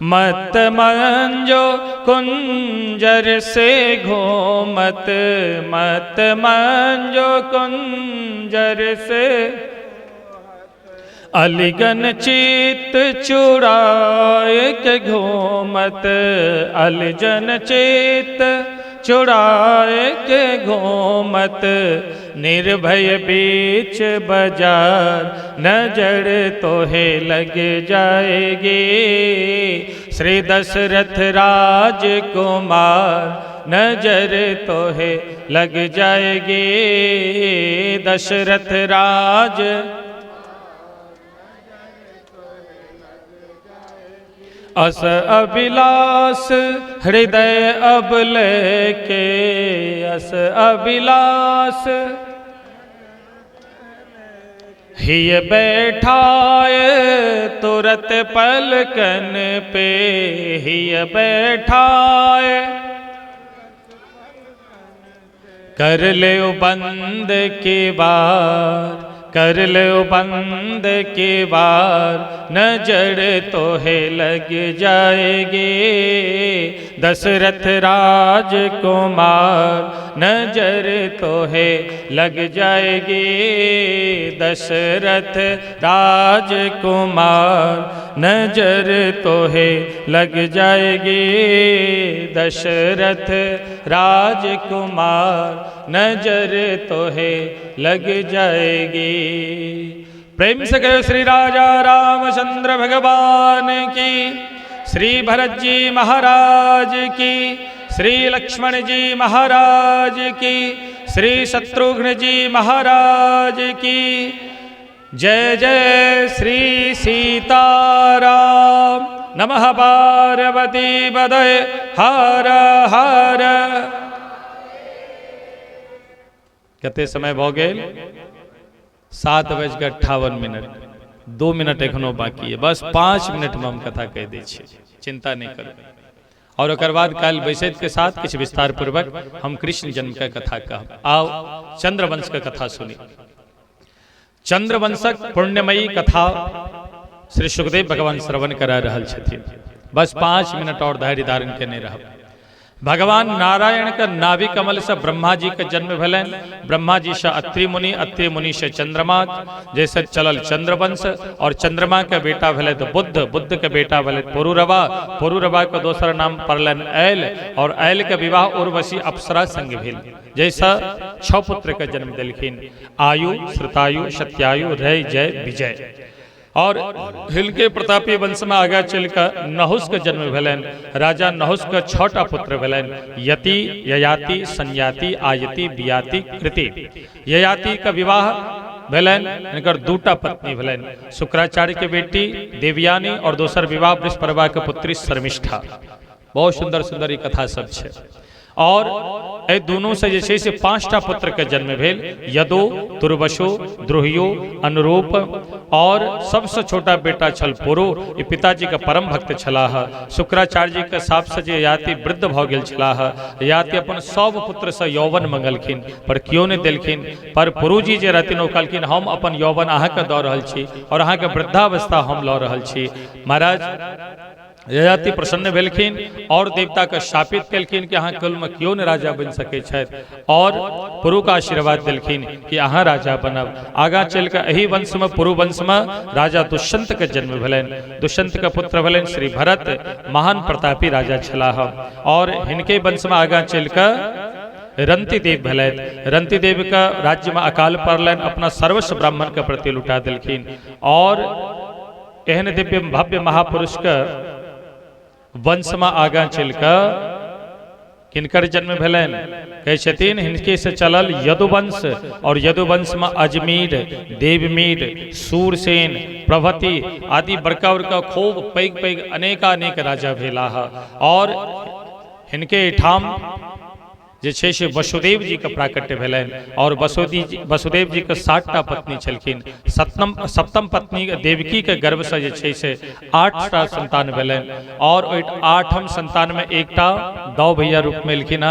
मत मंजो कुंजर से घूमत, मत मंजो कुंजर से, अलिगन चित चुड़ाए के घूमत, अलिजन चित चुड़ाए के घूमत, निर्भय बीच बाजार, नजर तो है लग जाएगी श्री दशरथ राजकुमार, नजर तो है लग जाएगी दशरथ राज। अस अभिलाष हृदय अबल के, अस अभिलाष हिय बैठाए तुरत पलकन पे, हिय बैठाए कर ले बंद की बार, कर लो बंद की बार, नजर तो है लग जाएगी दशरथ राजकुमार, नजर तो है लग जाएगी दशरथ राजकुमार, नजर तो है लग जाएगी दशरथ राजकुमार, नजर तो है लग जाएगी। प्रेम से कहो श्री राजा रामचंद्र भगवान की, श्री भरत जी महाराज की, श्री लक्ष्मण जी महाराज की, श्री शत्रुघ्न जी महाराज की जय जय। श्री सीताराम। नमः पार्वती पदये हर हर। कते समय भो गेल 7:58। 2 मिनट एखनो बाकी है, बस 5 मिनट में हम कथा कह दै छी, चिंता नहीं करो। और ओकर बाद काल बैसैत के साथ किछ विस्तार पूर्वक हम कृष्ण जन्म के कथा कहब। आओ चंद्रवंश के कथा सुनी। चंद्रवंशक पुण्यमयी कथा श्री सुखदेव भगवान श्रवण करा रहल छथिन। बस 5 मिनट और धैर्य धारण करने रहब। भगवान नारायण का नाभि कमल से ब्रह्मा जी के जन्म भेलन। ब्रह्मा जी से अत्रि मुनि, अत्रि मुनि से चंद्रमा, जैसे चलल चंद्रवंश। और चंद्रमा के बेटा भेले तो बुद्ध, बुद्ध के बेटा भेले पुरुरवा, पुरुरवा के दोसर नाम पड़लन ऐल। और ऐल के विवाह उर्वशी अप्सरा संग भेल। जैसा 6 पुत्र के जन्म दिलखिन, आयु, श्रुतायु, सत्यायु, रय, जय, विजय। और हिलके प्रतापी वंश में आगा चलकर नहुस के जन्म भेलन। राजा नहुस के 6टा पुत्र भेलन, यति, ययाति, संयाति, आयति, बियाति, कृति। ययाति का विवाह भेलन, इनकर 2टा पत्नी भेलन, शुक्राचार्य के बेटी देवयानी और दोसर विवाह बृहस्पति के पुत्री शर्मिष्ठा। बहुत सुंदर सुंदर ये कथा सब छे। और ए दोनों से जैसे से 5टा पुत्र के जन्म भेल, यदो, दुर्वशो, द्रोहियो, अनुरूप। और सबसे छोटा बेटा छल पुरु, ये पिताजी का परम भक्त छलाह। शुक्राचार्य जी के साप से जे याति वृद्ध भ गेल छलाह। याति अपन सब पुत्र से यौवन मंगलखिन, पर क्यों नहीं देलखिन। पर पुरु जी जे रहथिन ओ कहलखिन हम अपन यौवन अहाँ के दऽ रहल छी और अहाँ के वृद्धावस्था हम लऽ रहल छी। महाराज ययाति प्रसन्न भेलखिन और देवता के शापित केलखिन कि अहाँ कुल में क्यों न राजा बन सकै छथि। और पुरु का आशीर्वाद देलखिन कि अहाँ राजा बनब। आगा चल के एही वंश में, पुरु वंश में राजा दुष्यंत के जन्म भेलन। दुष्यंत के पुत्र भेलन श्री भरत, महान प्रतापी राजा छलाह। और हिनके वंश में आगा चल के रंती देव भेलैथ। रंती देव का राज्य में अकाल पड़लन, अपना सर्वस्व ब्राह्मण के प्रति लुटा देलखिन। और एहन दिव्य भव्य महापुरुष का वंश में आगा चल कर किनकर जन्म भेलन कहे छथिन हिनके से चलल यदुवंश और यदुवंश में अजमीर देवमीर सूरसेन प्रभृति आदि बड़का बड़का खूब पैघ पैघ अनेकानेक राजा भेला और हिनके ठाम जे छे से वसुदेव जी के प्राकट्य भेलन और वसुदेव जी के 60टा पत्नी छलखिन सप्तम पत्नी देवकी के गर्भ से जे छे से 8टा संतान भेलन और 8हम संतान में एकटा दौ भैया रूप में एलखिन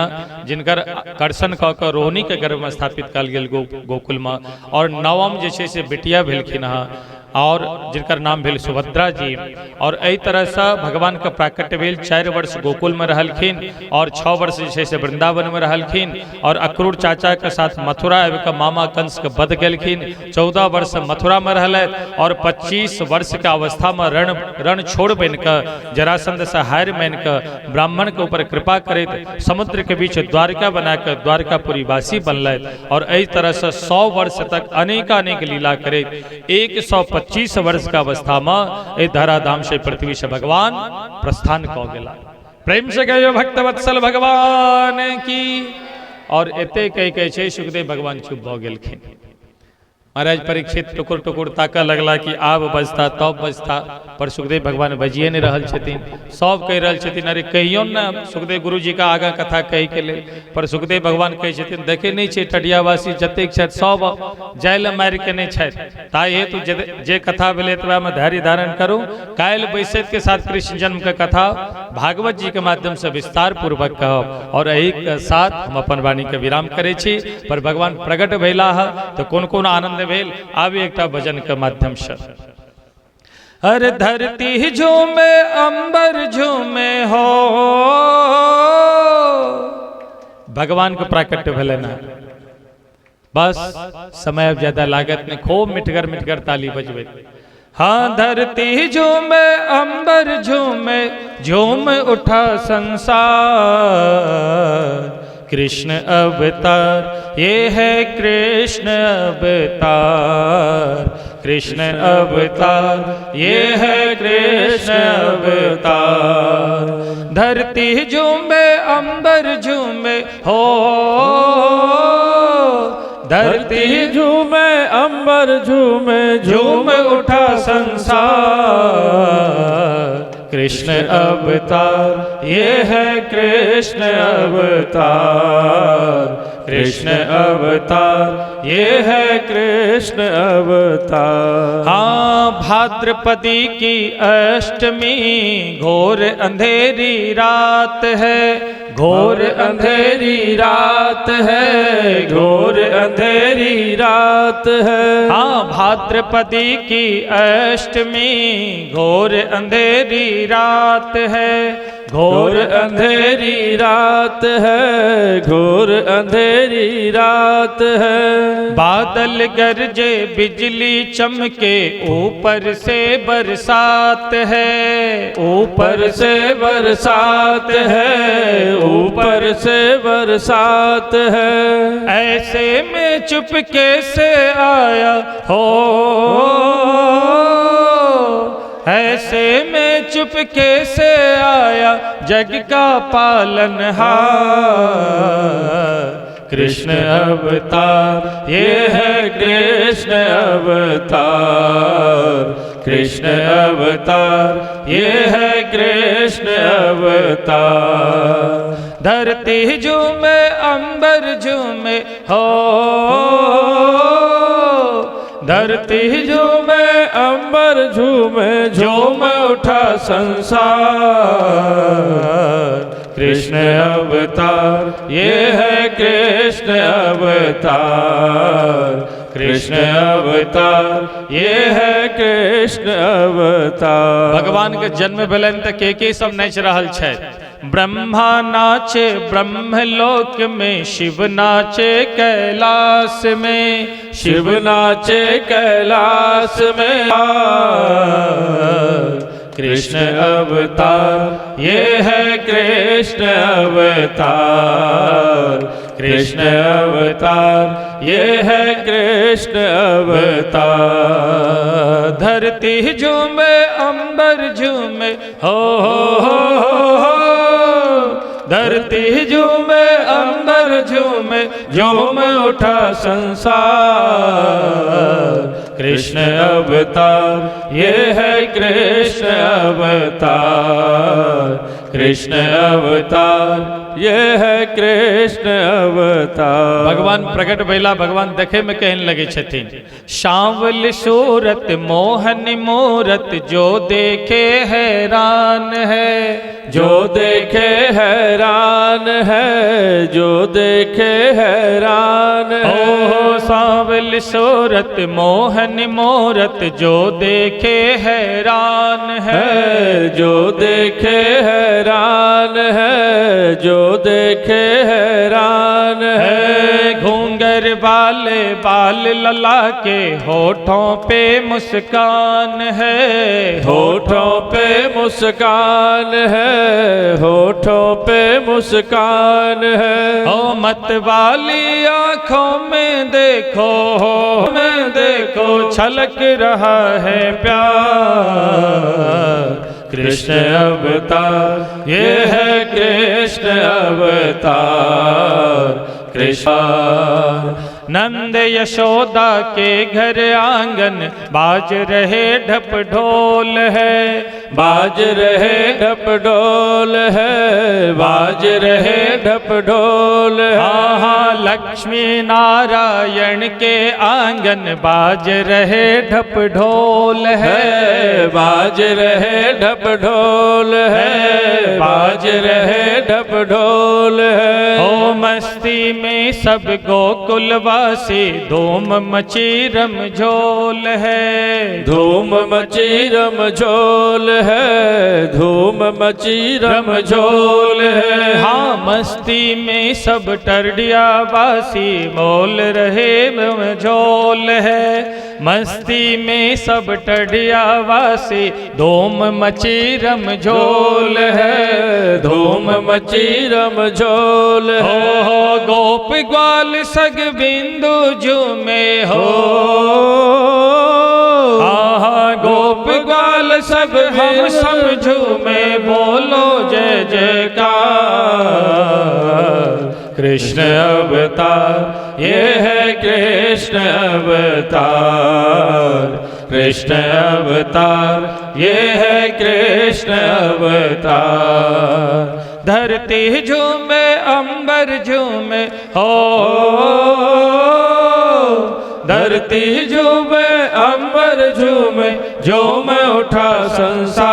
जिनकर कर्षण क के रोहिणी के गर्भ में स्थापित कल गेल गोकुल में और 9म जे छे से बेटिया भेलखिन और जिनकर नाम भेल सुभद्रा जी और एहि तरह से भगवान के प्राकट्य भेल 4 वर्ष गोकुल में रहलखिन और 6 वर्ष जे से वृंदावन में रहलखिन और अक्रूर चाचा के साथ मथुरा आबि के मामा कंस के वध केलखिन 14 वर्ष मथुरा में रहलैथ और 25 वर्ष के अवस्था में रण छोड़ बन के जरासंध से हार मान के ब्राह्मण के ऊपर कृपा करैत समुद्र के बीच द्वारका बना के द्वारकापुरी वासी बनलैथ और एहि तरह से 100 वर्ष तक अनेकानेक लीला करैत 125 वर्ष का अवस्था में धराधाम से पृथ्वी से भगवान प्रस्थान क गेला। प्रेम से कहियो भक्त वत्सल भगवान की। और एते कह छे सुखदेव भगवान चुप भ गेलखिन। महाराज परीक्षित टुकुर टुकुर ताका लगला कि आब बजता तब बजता पर सुखदेव भगवान बजिए नहीं रहल छथिन। सब कह रहल छथिन अरे कहियो ना सुखदेव गुरु जी का आगा कथा कह के ले पर सुखदेव भगवान कहे छथिन देखे नहीं छे टडियावासी जतेक छथि सब जाइल मारि के नहीं छथि ताहि हेतु जे कथा भेलै तबा में धैर्य धारण करू। काल्हि बैसैत के साथ कृष्ण जन्म के कथा भागवत जी के माध्यम से विस्तार पूर्वक कहब और एहि के साथ हम अपन वाणी के विराम करे छी। पर भगवान प्रकट भेला तो कोन कोन आनंद भेल आब एकटा भजन के माध्यम से। हर धरती झूमे अंबर झूमे हो भगवान को प्राकट्य भेले ना बस समय अब ज्यादा लागत ने खूब मिटकर ताली बजबे। हाँ धरती झूमे अंबर झूमे झूम उठा संसार कृष्ण अवतार ये है कृष्ण अवतार कृष्ण अवतार ये है कृष्ण अवतार। धरती झूमे अंबर झूमे हो धरती झूमे अंबर झूमे झूम उठा संसार कृष्ण अवतार ये है कृष्ण अवतार कृष्ण अवतार ये है कृष्ण अवतार। हाँ भाद्रपदी की अष्टमी घोर अंधेरी रात है घोर अंधेरी रात है घोर अंधेरी रात है। हाँ भाद्रपदी की अष्टमी घोर अंधेरी रात है घोर अंधेरी रात है घोर अंधेरी रात है। बादल गरजे बिजली चमके ऊपर से बरसात है ऊपर से बरसात है ऊपर से बरसात है। ऐसे में चुपके से आया हो ऐसे में चुपके से आया जग का पालनहार कृष्ण अवतार ये है कृष्ण अवतार कृष्ण अवतार ये है कृष्ण अवतार। धरती झूमे अंबर झूमे हो धरती झूमे अंबर झूमे झूम उठा संसार कृष्ण अवतार ये है कृष्ण अवतार कृष्ण अवतार ये है कृष्ण अवतार। भगवान के जन्म भेलन त के सब नाच रहल छै। ब्रह्मा नाचे ब्रह्मलोक में शिव नाचे कैलाश में शिव नाचे कैलाश में कृष्ण अवतार ये है कृष्ण अवतार कृष्ण अवतार ये है कृष्ण अवतार। धरती झूमे अंबर झूमे हो धरती झूमे अंबर झूमे झूम उठा संसार। कृष्ण अवतार ये है कृष्ण अवतार, कृष्ण अवतार ये है कृष्ण अवतार। भगवान प्रकट भैला, भगवान देखे में कहने लगे छथिन, सांवल सूरत मोहन मूरत जो देखे हैरान है, जो देखे हैरान है, जो देखे हैरान है। ओहो सांवल सूरत मोहन मूरत जो देखे हैरान है, जो देखे हैरान है, जो देखे हैरान है। घूंगर वाले बाल लला के होठों पे मुस्कान है, होठों पे मुस्कान है, होठों पे मुस्कान है। ओ मत वाली आँखों में देखो, में देखो छलक रहा है प्यार। कृष्ण अवतार ये है कृष्ण अवतार, कृष्ण। नंद यशोदा के घर आंगन बाज रहे ढप ढोल है, बाज रहे ढप ढोल है, बाज रहे ढप ढोल है। हाँ लक्ष्मी नारायण के आंगन बाज रहे ढप ढोल है, बाज रहे ढप ढोल है, बाज रहे ढप ढोल है। ओ मस्ती में सब गोकुलवासी धूम मची रमझोल है, धूम मची रमझोल है, धूम मची रमझोल है। हाँ मस्ती में सब टरडिया वासी मोल रहे रमझोल है, मस्ती में सब टरडिया वासी धूम मची रमझोल है, धूम मची रमझोल है। हो गोप ग्वाल सग बिंदु झूमे हो, आहा गोप ग्वाल सब हम समझू में बोलो जय जयकार। कृष्ण अवतार ये है कृष्ण अवतार, कृष्ण अवतार ये है कृष्ण अवतार। धरती झूमे अंबर झूमे हो, धरती झूमे अंबर झूमे झूम उठा संसार।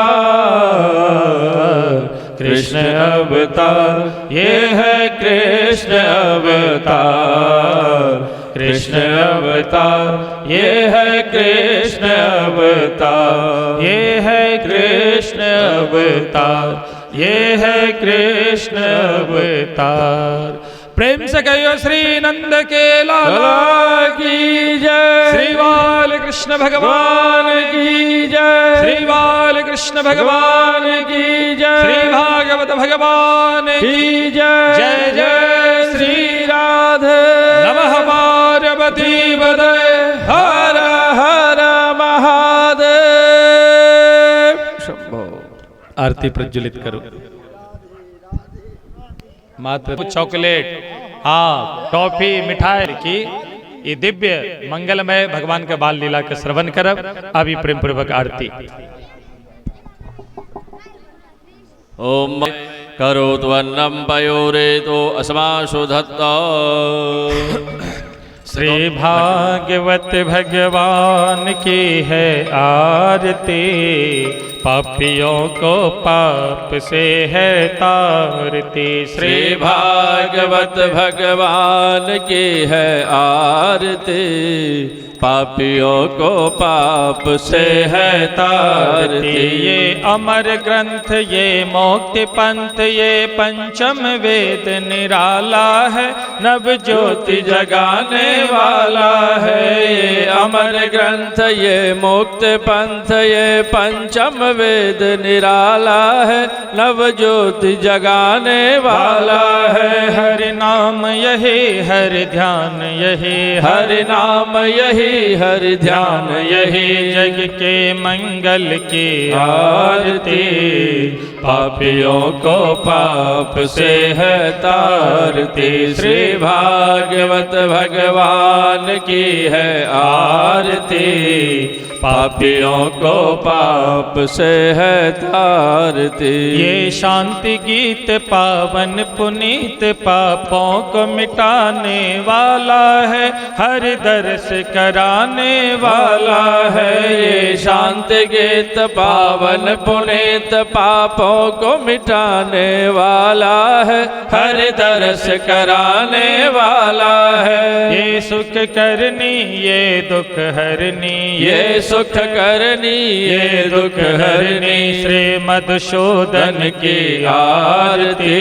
कृष्ण अवतार ये है कृष्ण अवतार, कृष्ण अवतार ये है कृष्ण अवतार, ये है कृष्ण अवतार, ये है कृष्ण अवतार। प्रेम से कहियो श्री नंद के लाला की जय, श्री बाल कृष्ण भगवान की जय, श्री बाल कृष्ण भगवान की जय, श्री भागवत भगवान की जय। जय जय श्री राधे नमः पार्वती पते हर हर महादेव शंभो। आरती प्रज्वलित करो। मात्र चॉकलेट, हाँ टॉफी, मिठाई की ये दिव्य मंगलमय भगवान के बाल लीला के श्रवण करब। अभी प्रेम पूर्वक आरती। ओम करोत्वन्नम पयोरेतो अस्माशु धत्ता। श्री भागवत भगवान की है आरती, पापियों को पाप से है तारती। श्री भागवत भगवान की है आरती, पापियों को पाप से है तारती। ये अमर ग्रंथ ये मोक्ति पंथ ये पंचम वेद निराला है, नव ज्योति जगाने वाला है। ये अमर ग्रंथ ये मोक्ति पंथ ये पंचम वेद निराला है, नव ज्योति जगाने वाला है। हरि नाम यही हरि ध्यान यही, हरि नाम यही यही हरि ध्यान यही जग के मंगल की आरती, पापियों को पाप से है तारती। श्री भागवत भगवान की है आरती, पापियों को पाप से है तारती। ये शांति गीत पावन पुनीत पापों को मिटाने वाला है, हर दर्श कराने वाला है। ये शांति गीत पावन पुनीत पापों को मिटाने वाला है, हर दर्श कराने वाला है। ये सुख करनी ये दुख हरनी, ये सुख करनी ये दुख हरनी। श्री मधुसूदन की आरती,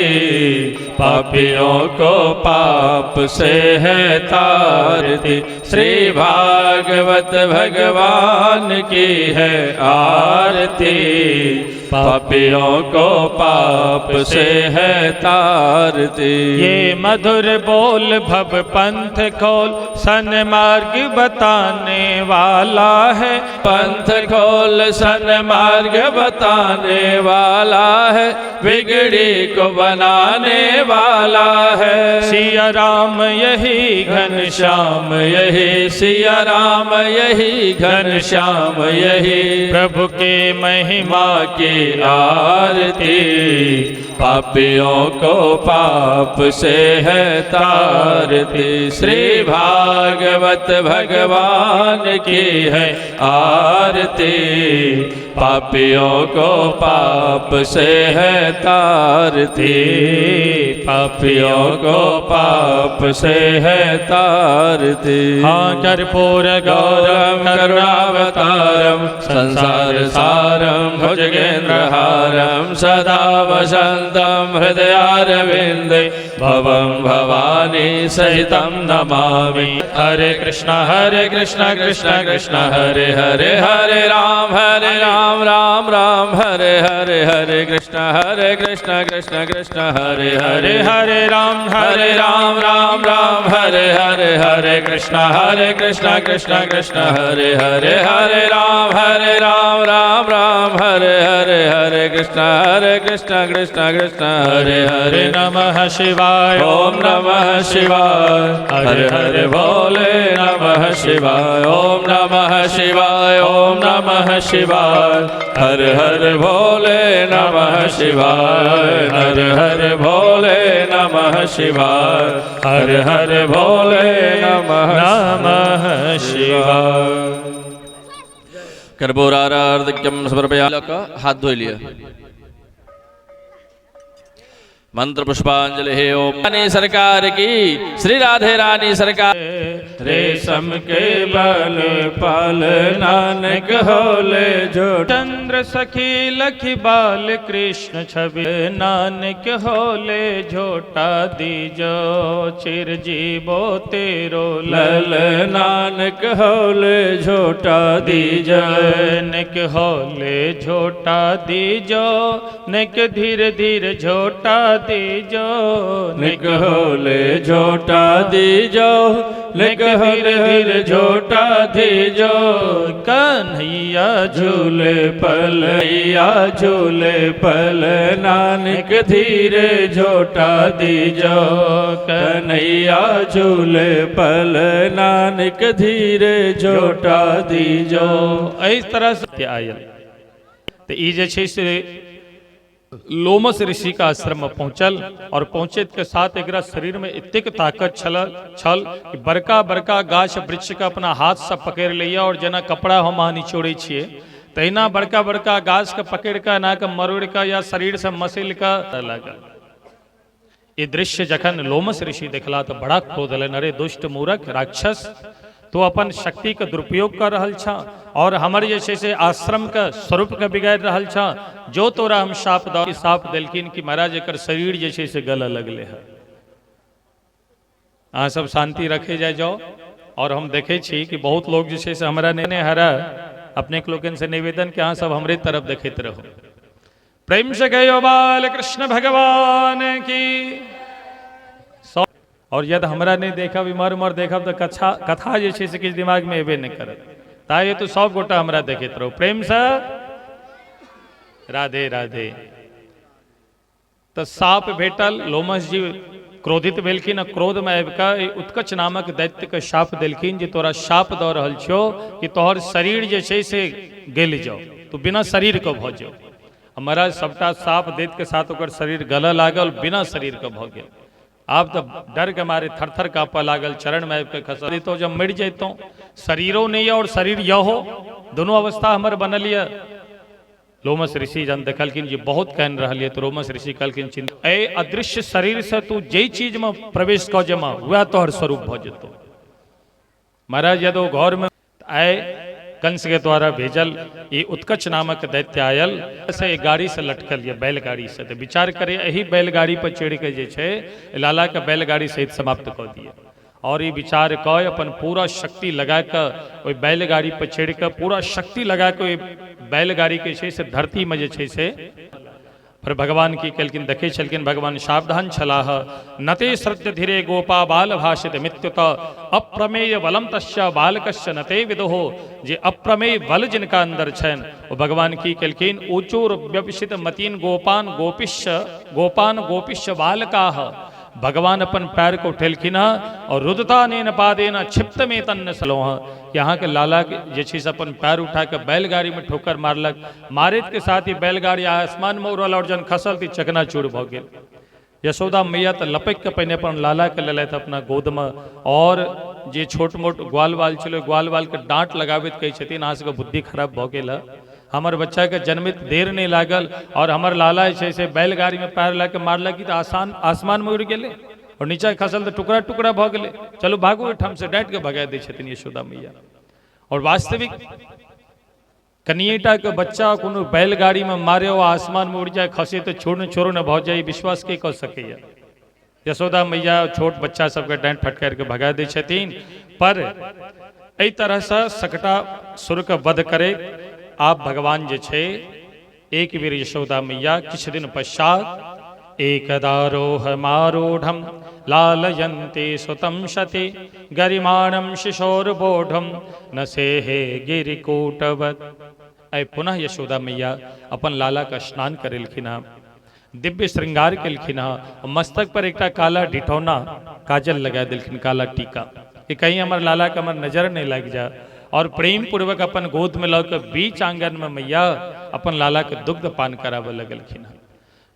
पापियों को पाप से है तारती। श्री भागवत भगवान की है आरती, पापियों को पाप से है तारती। ये मधुर बोल भव पंथ खोल, सन्मार्ग बताने वाला है। पंथ खोल सन्मार्ग बताने वाला है, बिगड़ी को बनाने वाला है। सिया राम यही घनश्याम यही, सिया राम यही घनश्याम यही। प्रभु के महिमा की आरती, पापियों को पाप से है तारती। श्री भागवत भगवान की है आरती, पापियों को पाप से है तारती। पापियों को पाप से है तारती। हाँ कर्पूर गौरम करुणावतारम, संसार सारम भुजगेन्द्रहारम, सदा वसंतम हृदयारविंदे, भवं भवानी सहितं नमामि। हरे कृष्णा कृष्णा कृष्ण हरे हरे, हरे राम राम राम हरे हरे, हरे कृष्णा कृष्ण कृष्ण हरे हरे, हरे राम राम राम हरे हरे, हरे कृष्णा कृष्ण कृष्ण हरे हरे, हरे राम राम राम हरे हरे, हरे कृष्णा कृष्ण कृष्ण हरे हरे। नमः शिवाय ओम नमः शिवाय, हरे हरे भोले नमः शिवाय। ओम नमः शिवाय, ओम नमः शिवाय, हर हर भोले नमः शिवाय। हर हर भोले नमः शिवाय, हर हर भोले नमः शिवाय। कर्पूरारार्धक्यम समर्पयामि। हाथ धो लिया। मंत्र पुष्पांजलि है। ओम रानी सरकार की, श्री राधे रानी सरकार। रेशम के बल पाल नानक होले जो, चंद्र सखी लखी बाल कृष्ण छवि, नानक होले झोटा दीजो, चिर जीवो तेरो लल नानक होले झोटा दीजो। निक होले झोटा दीजो, निक धीरे धीरे झोटा दीजो, निक होले झोटा दीजो, निक होले धीरे झोटा दीजो। कन्हैया झूले पलैया झूले पल, नानक धीरे झोटा दीजो। कन्हैया झूले पल, नानक धीरे झोटा दीजो। इस तरह से आयल तो ई जे छै से लोमस ऋषि का आश्रम में पहुंचल, और पहुंचे के साथ एक शरीर में इतक ताकत छल कि बड़का बड़का गाछ वृक्ष का अपना हाथ से पकड़ लिया, और जना कपड़ा हम अहाँ निचोड़े छिए तहिना बड़का बड़का गाछ के पकड़ के ना के मरोड़ के या शरीर से मसिल का लगा। ये दृश्य जखन लोमस ऋषि देखला तो बड़ा क्रोध हलन, अरे दुष्ट मूर्ख राक्षस, तो अपन शक्ति के दुरुपयोग कर रहल छा और हमर जे छै से आश्रम के स्वरूप के बिगाड़ रहल छा। जो तोरा हम साप देलकिन कि महाराज एकर शरीर जे छै से गले लगले है। अहाँ सब शांति रखे जाओ। और हम देखे छी कि बहुत लोग जे छै से हमरा ने हरा अपने लोगन से निवेदन कि अहाँ सब हमरे तरफ देखते रहो। प्रेम से गयो बाल कृष्ण भगवान की। और यदि हमरा नहीं देखब इमर उमर देखब तो कथा जे छै से किछु दिमाग में एबे नहीं करत। ताहि हेतु सब गोटा हमरा देखैत रहू प्रेम से राधे राधे। तो साप भेटल, लोमस जी क्रोधित भेलखिन, क्रोध में आबि कऽ उत्कच नामक दैत्य के शाप देलखिन जे तोरा शाप दऽ रहल छौ कि तोहर शरीर जे छै से गल जाओ, तो बिना शरीर के भऽ जाओ। महाराज सबटा साप दैत्य के साथ ओकर शरीर गलऽ लागल, बिना शरीर के भऽ गेल। आब तो डर के मारे थर थर काँपऽ लागल, चरण में आबि कऽ खसल। तो जब मरि जैतों, शरीरो नहीं है और शरीर यह हो, दोनों अवस्था हमर बनल यऽ। लोमस ऋषि जन देखलखिन जे बहुत कहन रहल है, तो लोमस ऋषि कहलखिन चिंता ए अदृश्य शरीर से तू जे चीज में प्रवेश कऽ जमा वह तोहर स्वरूप भऽ जेतौ। महाराज यदि घर में आए कंस के द्वारा भेजल ये उत्कच नामक दैत्य आयल से एक गाड़ी से लटकल ये बैलगाड़ी से, तो विचार करे यही बैलगाड़ी पर चढ़ के जे छै लाला के बैलगाड़ी सहित समाप्त कऽ दिए। और ये विचार कऽ अपन पूरा शक्ति लगा कऽ ओहि बैलगाड़ी पर चढ़ कऽ पूरा शक्ति लगा कऽ बैलगाड़ी के छै से धरती में जे छै से पर भगवान की कलकिन देखे छलकिन, भगवान सावधान छलाह। नते श्रद्ध धीरे गोपा बाल भाषित मित्युत अप्रमेय बलम तस्य बालकस्य नते विदुहो। जे अप्रमेय बल जिनका अंदर छन वो भगवान की कलकिन ऊचूर व्यवसित मतीन गोपान गोपिष्य बालकाह। भगवान अपन पैर को उठेलखिन और रुदता नेन पादेन क्षिप्त में तन्न सलोह। यहाँ के लाला जे छै से अपन पैर उठा के बैलगाड़ी में ठोकर मारलक, मारित के साथ ही बैलगाड़ी आसमान में उड़ल और जन खसल थी चकनाचूर भऽ गेल। यशोदा मैया तो लपक के पहिने अपन लाला के लेलथि अपना गोद में, और जे छोट मोट ग्वाल बाल छलै ग्वाल बाल के डांट लगाबैत कहै छथिन अहाँ सबके बुद्धि खराब भऽ गेल है, हमर बच्चा के जन्मित देर नहीं लागल और हमर लाला छै से बैलगाड़ी में पैर ला के मारलक कि आसमान में उड़ गेले और नीचा खसल तो टुकड़ा टुकड़ा भऽ गेले। चलो भागो ओहिठाम से, डांट के भगा दै छथिन यशोदा मैया। और वास्तविक कनिएटा के बच्चा कोनो बैलगाड़ी में मारे और आसमान में उड़ जाए खसे तो छोड़ न भऽ जाए, विश्वास के कऽ सकैया। यशोदा मैया छोट बच्चा सबके डांट फटकार के भगा दै छथिन। पर एहि तरह से सकटा सुर के वध करे आप भगवान जे छे एक बेर यशोदा मैया किछ दिन पश्चात एकदारोह मारूढ़म लालयन्ते सुतम शते गरिमाणम शिशोर्बोढ़म न सेहे गिरिकूटवत। ऐ पुनः यशोदा मैया अपन लाला का स्नान करेलखिन, दिव्य श्रृंगार केलखिन, मस्तक पर एकटा काला डिठौना काजल लगा दिलखिन, काला टीका, कि कहीं हमार लाला का हमार नजर नहीं लग जा। और प्रेम पूर्वक अपन गोद में लग बीच आंगन में मैया अपन लाला के दुग्ध पान करावे लगलखिन।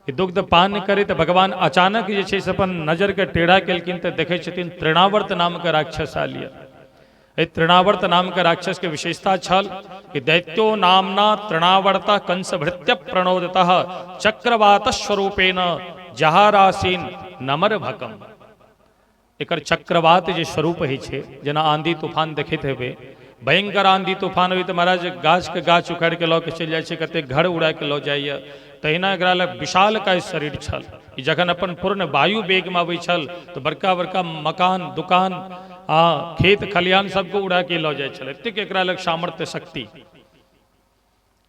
दुग्ध पान करे तो भगवान अचानक जे छै से अपन नजर के टेढ़ा केलखिन तो देखे छथिन तृणावर्त नाम के राक्षस आलिया। तृणावर्त नाम के राक्षस के विशेषता छल कि दैत्यो नामना तृणावर्ता कंस भृत्य प्रणोदतः चक्रवात स्वरूपेण जहारासीन नमर भकम। एकर चक्रवात जे स्वरूप है छे, जेना आंधी तूफान देखते हेबे, भयंकर आंधी तूफान हुई तो महाराज गाछ के गाछ उखाड़ के लऽ के चल जाए, कते घर उड़ा के लऽ जाइए। तहिना एकरा लग विशाल का शरीर छल, जखन अपन पूर्ण वायु वेग में आबै छल तो बड़का बड़का मकान दुकान खेत खलिहान सबको उड़ा के लऽ जाए छल। एतेक एकरा लग सामर्थ्य शक्ति,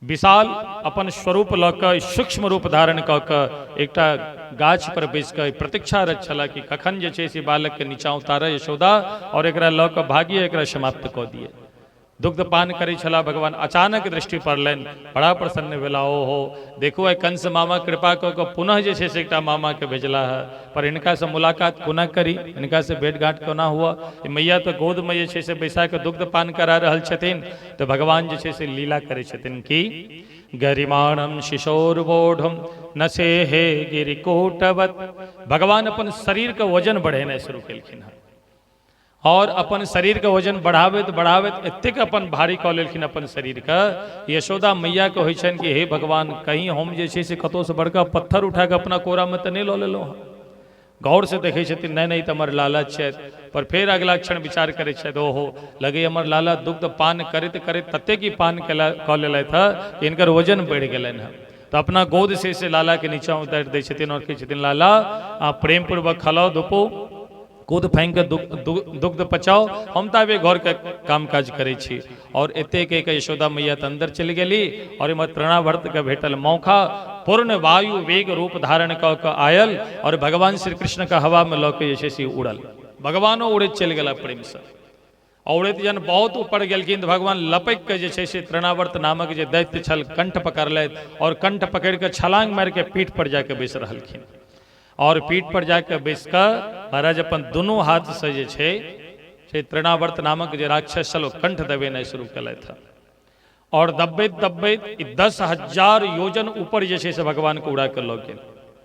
विशाल अपन स्वरूप लऽ कऽ सूक्ष्म रूप धारण कऽ कऽ एकटा गाछ पर बैस कऽ प्रतीक्षारत छला कि कखन जे छै से बालक के नीचा उतारय यशोदा और एकरा लऽ कऽ भागिए एकरा समाप्त कऽ दिए। दुग्ध पान करे छला भगवान अचानक दृष्टि पड़लनि, बड़ा प्रसन्न भेला। हो देखो आई कंस मामा कृपा कऽ कऽ पुनः जे छै से एकटा मामा के भेजला है, पर इनका से मुलाकात कोना करी, इनका से भेंट घाट कोना हुआ। मैया तो गोद में जे छै से बैसा के दुग्ध पान करा रहल छथिन, तो भगवान जे छै से लीला करे छथिन कि गरिमाणम शिशोर्बोढ़म न से हे गिरिकोटवत। भगवान अपन शरीर के वजन बढ़ेनाइ शुरू केलखिन है और अपन शरीर के वजन बढ़ावैत बढ़ावैत एतेक अपन भारी कऽ लेलखिन अपन शरीर के। यशोदा मैया के होइ छनि कि हे भगवान कहीं हम जे छै से कतौ से बड़का पत्थर उठा के अपना कोरा में तऽ नहि लऽ लेलहुँ। गौर से देखै छथिन नहीं तऽ हमर लाला छथि, पर फेर अगला क्षण विचार करै छथि ओहो लगे हमर लाला दुग्ध पान करैत करैत ततेक ही पान कऽ लेलथि है कि इनकर वजन बढ़ि गेलनि है। तो अपना गोद से लाला के नीचा उतारि दै छथिन और कहै छथिन लाला आप प्रेम पूर्वक खलाओ धुपो कूद फेंक के दुग्ध पचाओ, हम तो अभी घर के काम काज करे छी। और एते के यशोदा मैया तो अंदर चली गेली और इमर तृणावर्त के भेटल मौका पूर्ण वायु वेग रूप धारण क आयल और भगवान श्री कृष्ण का हवा में लौके जैसे उड़ल। भगवानो उड़े चल गला प्रेम से। औड़े जन बहुत ऊपर गेलखिन तो भगवान लपक के जैसे से तृणावर्त नामक जे दैत्य छल कंठ पकड़ ले और कंठ पकड़ के छलांग मार के पीठ पर जाके बैस रहलखिन। और पीठ पर जाके बैस कर महाराज अपन दोनों हाथ से जे छे तृणावर्त नामक जे राक्षस छल कंठ दबेनाइ शुरू कले था। और दब्बैत दब्बैत 10,000 योजन ऊपर जैसे से भगवान को उड़ा कर लग गेल।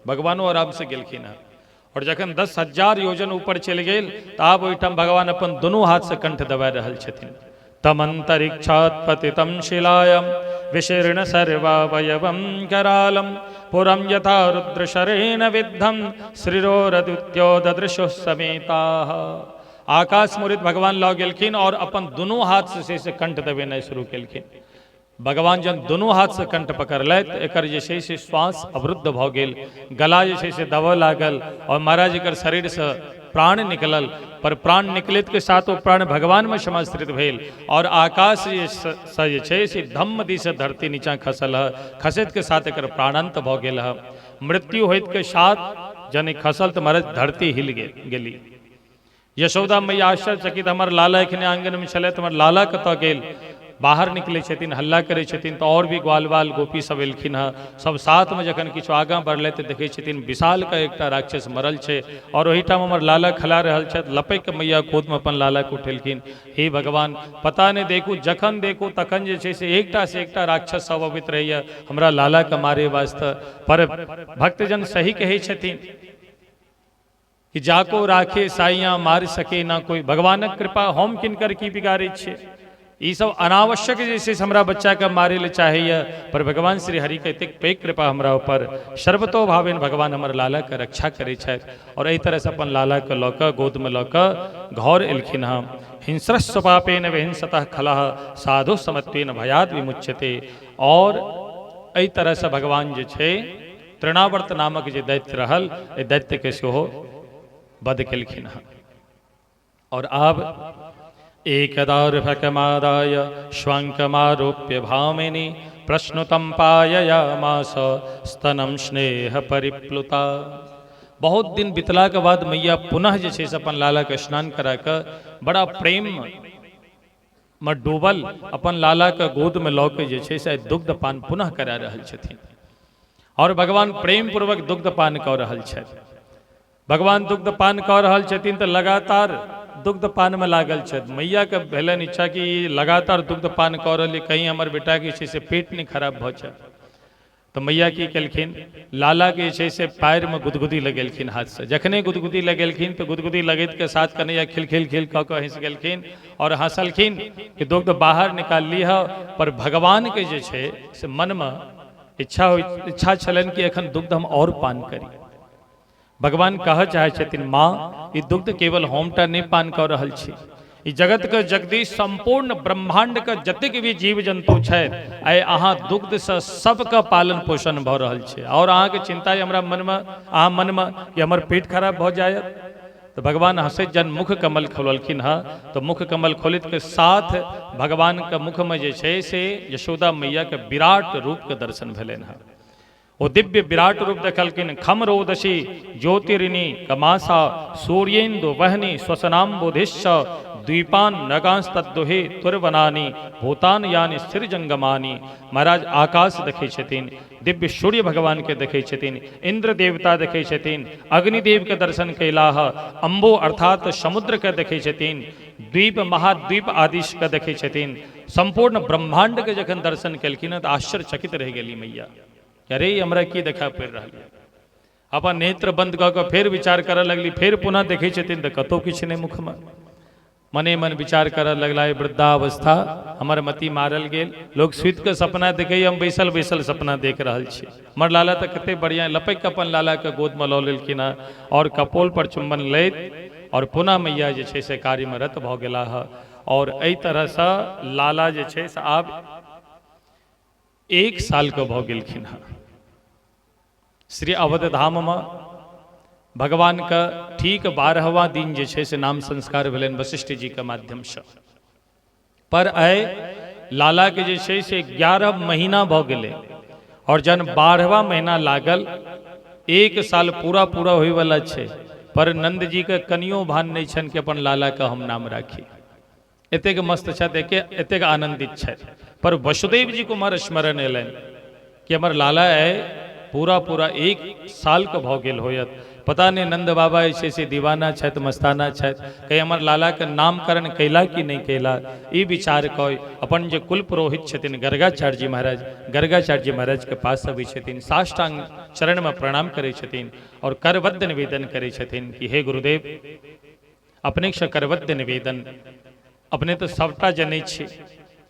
भगवानो आराम से गेलखिन है। और जखन 10,000 योजन ऊपर चल गेल तो आब ओहिठाम भगवान अपन दोनों हाथ से कंठ दबा रहल छथिन। तम अंतरिक्षात् पतितं शिलायां विशीर्ण सर्वावयवं करालम पुरं यथा रुद्रशरेण विद्धं श्रीरोरदित्यो ददृशुः समेताः। आकाश मुरित भगवान लौ गेलखिन और अपन दोनों हाथ से कंठ दबेनाइ शुरू केलखिन। भगवान जन दोनों हाथ से कंठ पकड़ ले तो एक जैसे से श्वास अवरुद्ध भ गेल, गला जैसे से दबे लागल और महाराज एकर शरीर से प्राण निकलल। पर प्राण निकलित के साथ वो प्राण भगवान में समाश्रित भेल और आकाश से धम्म दी से धरती नीचा खसल है। खसत के साथ एक प्राणांत भ गेल है। मृत्यु होइत के साथ जन खसल तो महाराज धरती हिल गेली। यशोदा मैया आश्चर्यचकित हमर लाला एखने आंगन में चले तो हमर लाला कतऽ गेल। बाहर निकले छथिन, हल्ला करे छथिन तो और भी ग्वाल बाल गोपी सब एलखिन है। सब साथ में जखन किछु आगाँ बढ़ले तो देखे छथिन विशाल का एकटा राक्षस मरल छे और ओहिठाम हमर लाला खला रहल छथि। लपैक के मैया गोद में अपन लाला के उठेलखिन। हे भगवान पता नहीं देखू जखन देखू तखन जे छे से एकटा राक्षस सब अबैत रहैया हमरा लाला के मारे वास्ते। पर भक्तजन सही कहै छथिन कि जाको राखे साइया मार सके ना कोई। भगवानक कृपा हम किनकर की बिगाड़े छे। ई सब अनावश्यक जैसे हमरा बच्चा के मारे ले चाहिए पर भगवान श्री हरि के एतेक पैघ कृपा हमरा ऊपर सर्वतो भावेन भगवान हमर लाला के रक्षा करे छथि। और एहि तरह से अपन लाला के लऽ कऽ गोद में लऽ कऽ घर एलखिन हँ। हिंस्रस्व पापेन विहिंसतः खलः साधु समत्वेन भयाद विमुच्यते। और एहि तरह से भगवान जे छे तृणावर्त नामक जे दैत्य रहल ए दैत्य के सेहो वध केलखिन हँ। और आब एकदार्भकमादाय श्वाङ्कमारोप्य भामिनी प्रश्नुतं पाययामास स्तनं स्नेह परिप्लुता। बहुत दिन बितला के बाद मैया पुनः जे छै से अपन लाला के स्नान करा के बड़ा प्रेम में डूबल अपन लाला के गोद में लऽ के जे छै से दुग्ध पान पुनः करा रहल छथिन। और भगवान प्रेम पूर्वक दुग्ध पान कऽ रहल छथि। भगवान दुग्ध पान कऽ रहल छथिन तो लगातार दुग्ध पान में लागल छथि। मैया के भेलन इच्छा कि लगातार दुग्ध पान कऽ रहलिए कहीं हमर बेटा के छै से पेट नहीं खराब भऽ जाय। तो मैया की केलखिन लाला के छै से पैर में गुदगुदी लगेलखिन हाथ से। जखने गुदगुदी लगेलखिन तो गुदगुदी लगैत के साथ कन्हैया खिल खिल खिल कऽ के हंस गेलखिन और हंसलखिन कि दुग्ध बाहर निकाल लीह। पर भगवान के जे छै से मन में इच्छा छलनि कि एखन दुग्ध हम और पान करी। भगवान कह चाहे छथिन माँ ई दुग्ध केवल हमटा नहीं पान कऽ रहल छी, ई जगत के जगदीश संपूर्ण ब्रह्मांड के जतेक भी जीव जंतु छै आइ अहाँ दुग्ध से सबका पालन पोषण भऽ रहल छै। और अहाँ के चिंता है हमरा मन में अहाँ मन में कि हमर पेट खराब भऽ जायत। तो भगवान हंसैत जन मुख कमल खोलखिन है तो मुख कमल खोलित के साथ भगवान के मुख में जे छै से यशोदा मैया के विराट रूप के दर्शन भेलनि है। वो दिव्य विराट रूप देखलखिन। खम रोदसी ज्योतिरिनी कमासा सूर्येन्दु वहनी स्वसनाम्बुधिश्च द्वीपान नगांस्तद्दुहे तुर्वनानी भूतान यानी स्थिर जंगमानी। महाराज आकाश देखे छथिन, दिव्य सूर्य भगवान के देखे छथिन, इंद्र देवता देखे छथिन, अग्निदेव के दर्शन कैलाह, अम्बो अर्थात समुद्र के देखे छथिन, द्वीप महाद्वीप आदिश के देखे छथिन। संपूर्ण ब्रह्मांड के जखन दर्शन केलखिन तो आश्चर्यचकित रह गेली मैया। अरे हमरा की देखा पड़ि रहल। अपन नेत्र बंद कऽ के फेर विचार करऽ लगली। फेर पुनः देखे छथिन तो कतौ किछु नहि मुख में। मने मन विचार करऽ लगला वृद्धावस्था हमर मति मारल गेल। लोग सुति के सपना देखे हम बैसल बैसल सपना देख रहल छी। हमर लाला तो कते बढ़िया लपक अपन लाला के गोद में लऽ लेलखिन और कपोल पर चुम्बन लैत और पुनः मैया जे छै से कार्य में रत भऽ गेला है। और एहि तरह से लाला जे छै से आब 1 साल के भऽ गेलखिन है। श्री अवध धाम में भगवान का ठीक 12वां दिन जे छे से नाम संस्कार भेलन वशिष्ठ जी के माध्यम से। पर आय लाला के जे छे से 11 महीना भ गेले और जन 12वां महीना लागल, 1 साल पूरा पूरा होय वाला छे, पर नंद जी के कनियो भान नहीं छन कि अपन लाला का हम नाम राखी। एतेक मस्त छथि, एतेक आनंदित छथि। पर वसुदेव जी को हमार स्मरण एलन कि हमार लाला है पूरा पूरा 1 साल के भ गेल होयत, पता नहीं नंद बाबा ऐसे से दीवाना छथि, मस्ताना छथि, कहीं हमार लाला के नामकरण कैला कि नहीं कैला। ई विचार कय अपन जे कुल पुरोहित छथिन गर्गाचार्य जी महाराज, गर्गाचार्य जी महाराज के पास अबै छथिन, साष्टांग चरण में प्रणाम करै छथिन और करबद्ध निवेदन करै छथिन कि हे गुरुदेव, अपने से करबद्ध निवेदन, अपने तो सबटा जनै छी,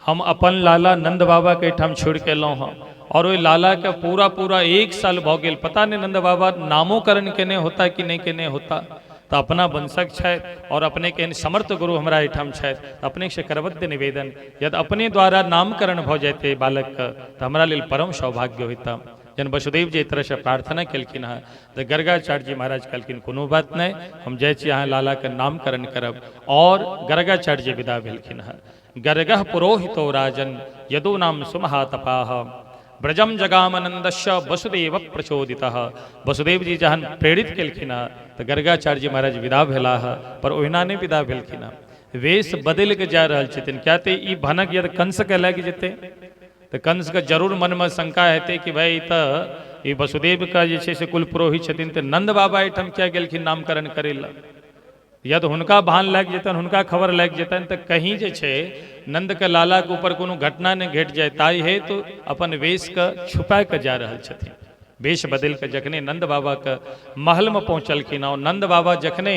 हम अपन लाला नंद बाबा के ठाम छोड़ के एलहुँ हँ और ओहि लाला के पूरा पूरा 1 साल भ गेल, पता नहीं नंद बाबा नामोकरण केने होता कि नहीं केने होता। तो अपना वंशक छथि और अपने के समर्थ गुरु हमरा एठाम छथि, अपने से करबद्ध निवेदन, यदि अपने द्वारा नामकरण भ जाते बालक का तो हमरा लेल परम सौभाग्य होता। जन वसुदेव जी तरह से प्रार्थना केलखिन है तो गर्गाचार्य जी महाराज कहलखिन कोनो बात नहीं, हम जाइ छी अहाँ लाला के नामकरण करब। और गर्गाचार्य जी विदा भेलखिन है। गर्गः पुरोहितो राजन यदु नाम सुमहातपाह ब्रजम जगामनंदस्य वसुदेव प्रचोदितः। वसुदेव जी जहन प्रेरित केलखिन तो गर्गाचार्य जी महाराज विदा भेला, पर ओहिना नहीं विदा भेलखिन, वेश बदल के जा रहल छथिन। क्या ते ई भनक यदि कंस के लग जेते तो कंस के जरूर मन में शंका हेते कि भाई तो ये वसुदेव का जे छे से कुल पुरोहित छथिन, तो नंद बाबा एठम क्या गेलखिन नामकरण करे ला। यदि हुनका भान लग जेतन, हुनका खबर लग जेतन तो कहीं जे छे नंद के लाला के ऊपर कोनो घटना ने घट जाए, ताई है तो अपन वेश का छुपा के जा रहल छथिन। वेश बदल के जखने नंद बाबा के महल में पहुंचलखिन और नंद बाबा जखने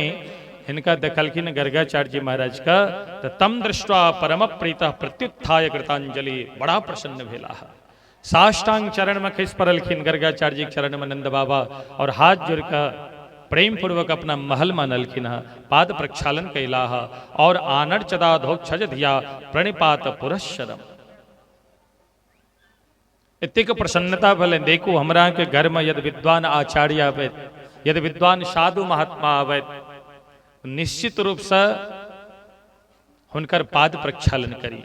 हिनका देखलखिन गर्गाचार्य जी महाराज का, तो तम दृष्टवा परम प्रीतः प्रत्युत्थाय कृतांजलि, बड़ा प्रसन्न भेला। साष्टांग चरण में खिस पड़लखिन गर्गाचार्य जी के चरण में नंद बाबा और हाथ जोड़ कर प्रेम पूर्वक अपना महल मानलखिन, पाद प्रक्षालन कैला और आनर चदाधोक्षज धिया प्रणिपात पुरस्सरम। इतक प्रसन्नता भले देखो हमरा के घर में यदि विद्वान आचार्य आवे, यदि विद्वान साधु महात्मा आवे, निश्चित रूप से हुनकर पाद प्रक्षालन करी।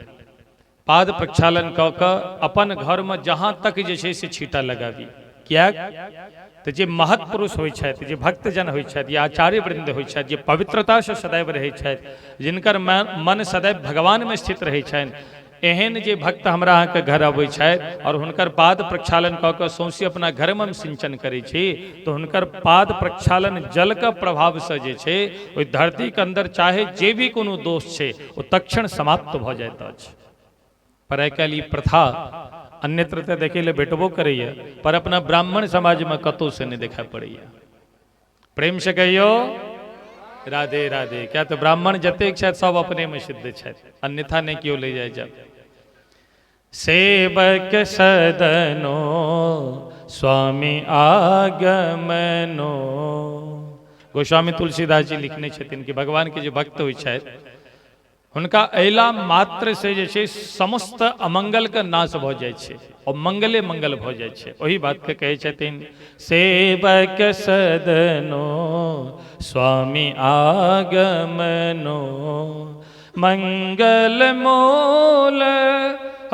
पाद प्रक्षालन क के अपन घर में जहां तक जे छै से छीटा लगाबी। क्या तो जे महत्पुरुष होइ छथि, जे भक्तजन होइ छथि, जे आचार्य वृंद होइ छथि, जे पवित्रता से सदैव रहै छथि, जिनकर मन सदैव भगवान में स्थित रहै छनि, एहन जे भक्त हमरा अहाँके घर अबै छथि और हुनकर पाद प्रक्षालन कऽ कऽ सौंसे अपना घर में सिंचन करै छी, तो हुनकर पाद प्रक्षालन जल के प्रभाव से जे छै ओहि धरती के अंदर चाहे जे भी कोनो दोष छै ओ तक्षण समाप्त भऽ जाइत अछि। पर आइ काल्हि ई प्रथा अन्यत्र तो देखे ले भेटबो करैया, पर अपना ब्राह्मण समाज में कतौ से नहीं देखा पड़ैया। प्रेम से कहियो राधे राधे। क्या तो ब्राह्मण जतेक छथि सब अपने में सिद्ध छथि, अन्यथा नहीं क्यों ले जाए। जब सेवक सदनो स्वामी आगमनो, गोस्वामी तुलसीदास जी लिखने छथिन कि भगवान के जो भक्त होइ छथि हुनका अयला मात्र से जे छै समस्त अमंगल के नाश भ जाइ छै और मंगले मंगल भ जाइ छै। वही बात के कहै छथिन सेवक सदनो स्वामी आगमनो मंगल मूल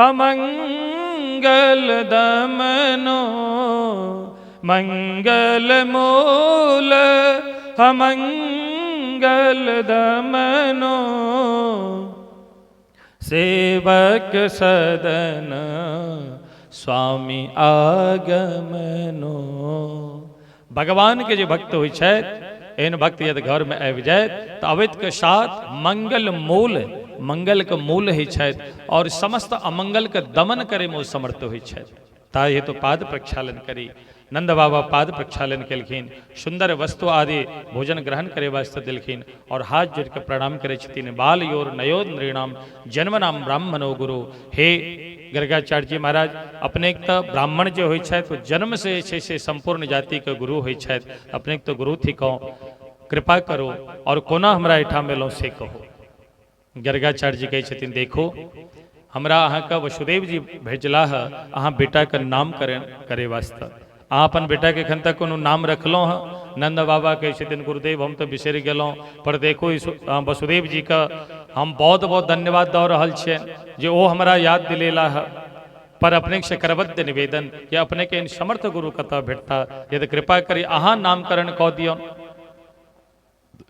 अमंगल दमनो मंगल मूल अमंगल दमनो सेवक सदन स्वामी आगमनो। भगवान के जो भक्त होइ छथि एहन भक्त यदि घर में आबि जाए तो अवैत के साथ मंगल मूल, मंगल के मूल होइ छथि और समस्त अमंगल के दमन करे में समर्थ होइ छथि। ताहि हेतु पाद प्रक्षालन करी। नंद बाबा पाद प्रक्षालन केलखिन, सुंदर वस्तु आदि भोजन ग्रहण करे वास्ते दिलखिन और हाथ जोड़ के प्रणाम करे छथिन। बाल योर नयो नृणाम जन्म नाम ब्राह्मणो गुरु। हे गर्गाचार्य जी महाराज, अपने तो ब्राह्मण जो होइ छथि तो जन्म से से संपूर्ण जाति के गुरु होइ छथि, अपने तो गुरु थी कहो, कृपा करो और कोना हमरा एठाम एलहुँ से कहो। गर्गाचार्य जी कहै छथिन देखो हमरा अहाँके वसुदेव जी भेजला है अहाँ बेटा के नाम करे वास्ते। अहाँ अपन बेटा के एखन तक कोनो नाम रखलहुँ हैं नंद बाबा कहै छथिन गुरुदेव हम तो बिसरि गेलहुँ, पर देखो वसुदेव जी का हम बहुत बहुत धन्यवाद दऽ रहल छियनि जे ओ हमरा याद दिलेला है। पर अपने से करबद्ध निवेदन कि अपने के इन समर्थ गुरु कतऽ भेटता, यदि कृपा करी अहाँ नामकरण कऽ दियौ।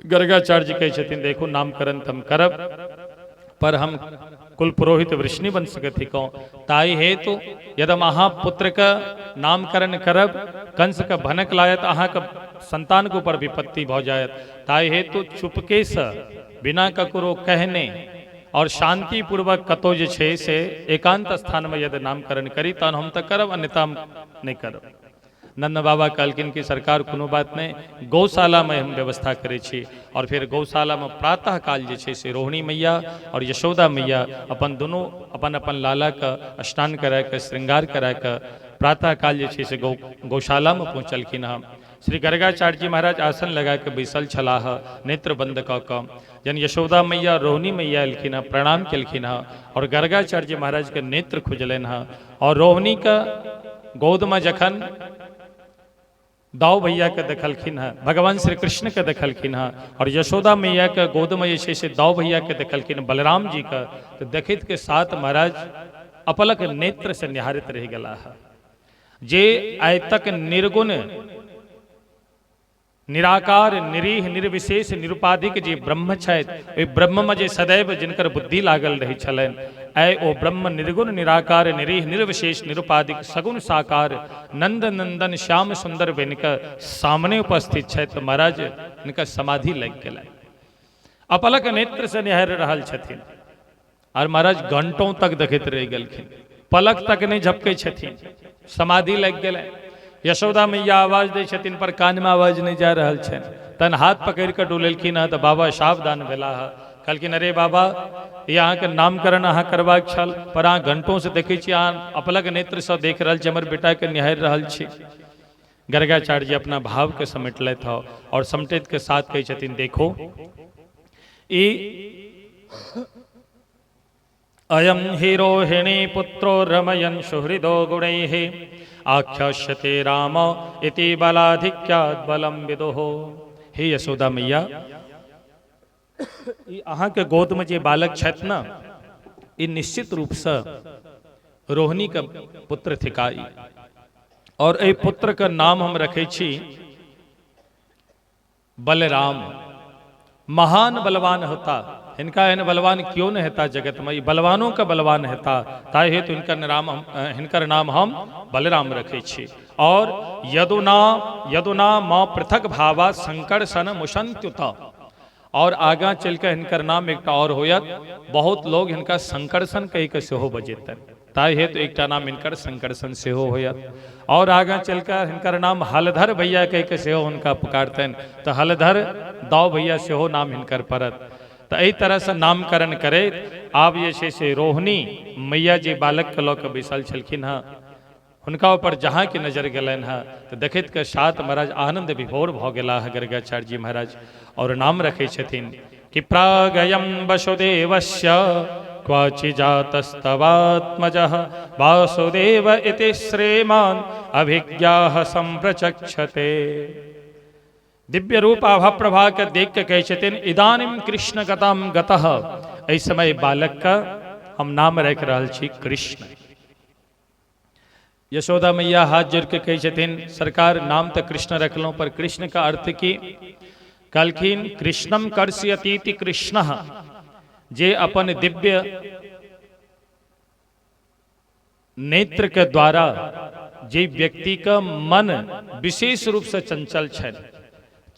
गर्गाचार्य जी कहै छथिन देखो नामकरण तम करब, पर हम कुल पुरोहित वृष्णि वंश के थिकौं, ताई हेतु यदि अहाँ पुत्र का नामकरण करब कंस का भनक लायत, अहाँ का संतान के ऊपर विपत्ति भऽ जायत, ताई हेतु चुपके से बिना ककरो कहने और शांति पूर्वक कतौ जे छै से एकांत स्थान में यदि नामकरण करी तहन हम तऽ करब, अन्यथा हम नहीं करब। नंद बाबा कहलखिन कि सरकार कोनो बात नहीं, गौशाला में हम व्यवस्था करै छी। और फिर गौशाला में प्रातः काल जे छै से रोहिणी मैया और यशोदा मैया अपन दुनू अपन अपन लाला का स्नान करा के श्रृंगार करा के प्रातः काल जे छै से गौशाला में पहुँचलखिन हँ। श्री गर्गाचार्य जी महाराज आसन लगा के बैसल छलाह, नेत्र बंद कऽ कऽ। जन यशोदा मैया रोहिणी मैया एलखिन हँ, प्रणाम केलखिन हँ और गर्गाचार्य जी महाराज के नेत्र खुजलनि हँ। और रोहिणी का गोद में जखन दाऊ भैया के देखलखिन है, भगवान श्री कृष्ण के देखलखिन है, और यशोदा मैया के गोद में जे से दाऊ भैया के देखलखिन बलराम जी का, तो देखित के साथ महाराज अपलक नेत्र से निहारित रह गला है। जे आय तक निर्गुण निराकार निरीह निर्विशेष निरुपाधिक जे ब्रह्म छथि, ओहि ब्रह्म में जे सदैव जिनकर बुद्धि लागल रही छलनि, ऐ ओ ब्रह्म निर्गुण निराकार निरीह निर्विशेष निरुपाधिक सगुण साकार नंद नंदन श्याम सुंदर इनका सामने उपस्थित छथि। तो महाराज इनका समाधि लग गया, अपलक नेत्र से निहार रहल छथिन। और महाराज घंटों तक देखैत रह गेलखिन, पलक तक नहीं झपकै छथिन, समाधि लग गया। यशोदा मैया आवाज दै छथिन पर कान में आवाज नहीं जा रहल छनि, तन हाथ पकड़ के डोलेलखिन हँ। तो बाबा सावधान भेला है, कहलखिन अरे बाबा ये अहाँ के नामकरण अहाँ करबाक छल, पर अहाँ घंटों से देखै छी, अहाँ अपलक नेत्र से देख रहल छी, हमर बेटा के निहारि रहल छी। गर्गाचार्य जी अपना भाव के समेटलथि हँ और समटैत के साथ कहै छथिन देखो ई अयम हि रोहिणी पुत्रो रमयन् सुहृदो गुणैः आख्यास्यते राम इति बलाधिक्यात् बलम विदुः। हे यशोदा मैया, अहाँ के गोद में जे बालक छथि न, ई निश्चित रूप से रोहिणी का पुत्र थिकाई, और ए पुत्र का नाम हम रखे छी बलराम। महान बलवान होता, इनका एन बलवान क्यों न हेता जगत में, बलवानों का बलवान हेता, ताहि हेतु हिनकर नाम हम बलराम रखे छी। और यदुना माँ पृथक भावा संकर्षण मुशंत्युत, और आगा चल के हिनकर नाम एक और होयत, बहुत लोग इनका संकर्षण कही के सेहो बजेतन, ताहि हेतु एक नाम इनकर संकर्षण सेहो होयत। और आगा चलकर हिनकर नाम हलधर भैया कह के सेहो उनका पुकारतन, तो हलधर दाऊ भैया सेहो नाम हिनकर पड़त। तो एहि तरह से नामकरण करे। आब जे छै से रोहिणी मैया जे बालक के लऽ कऽ बैसल छलखिन हँ, हुनका ऊपर जहाँ की नजर गेलनि हँ, तो देखैत के साथ महाराज आनंद विभोर भऽ गेला है गर्गाचार्य जी महाराज। और नाम रखे छथिन कि प्रागयम वसुदेवस्य क्वाचि जातस्तवात्मजः वासुदेव इति श्रीमान् अभिज्ञाः संप्रचक्षते। दिव्य रूप आभा प्रभा के देख के कहे छथिन इदानीम कृष्ण गतम गतः, एहि समय बालक का हम नाम रख रहल छी कृष्ण। यशोदा मैया हाथ जोड़ के कहे छथिन सरकार नाम तो कृष्ण रखलों, पर कृष्ण का अर्थ की कहलखिन कृष्णम कर्षयतीति कृष्ण, जे अपन दिव्य नेत्र के द्वारा जे व्यक्ति का मन विशेष रूप से चंचल छन,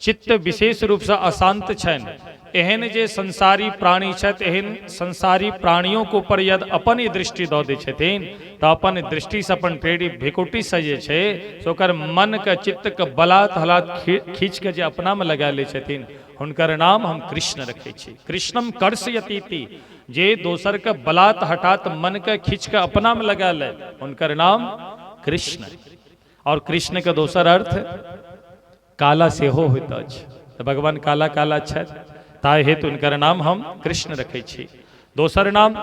चित्त विशेष रूप से अशांत छन, एहन जे संसारी प्राणी छथि, एहन संसारी प्राणियों के ऊपर यदि अपन ही दृष्टि दऽ दै छथिन, तो अपन दृष्टि से अपन टेढ़ी भिकुटी से जे छै से ओकर मन के चित्त के बलात हलात खींच के जे अपना में लगा ले छथिन, हुनकर नाम हम कृष्ण रखे छी। कृष्णम कर्षयतीति, जे दोसर के बलात हटात मन के खींच के अपना में लगा ले, हुनकर नाम कृष्ण। और कृष्ण के दोसर अर्थ काला सेहो होइत अछि, तो भगवान काला काला छथि, ताहि हेतु हुनकर नाम हम कृष्ण रखे छी। दोसर नाम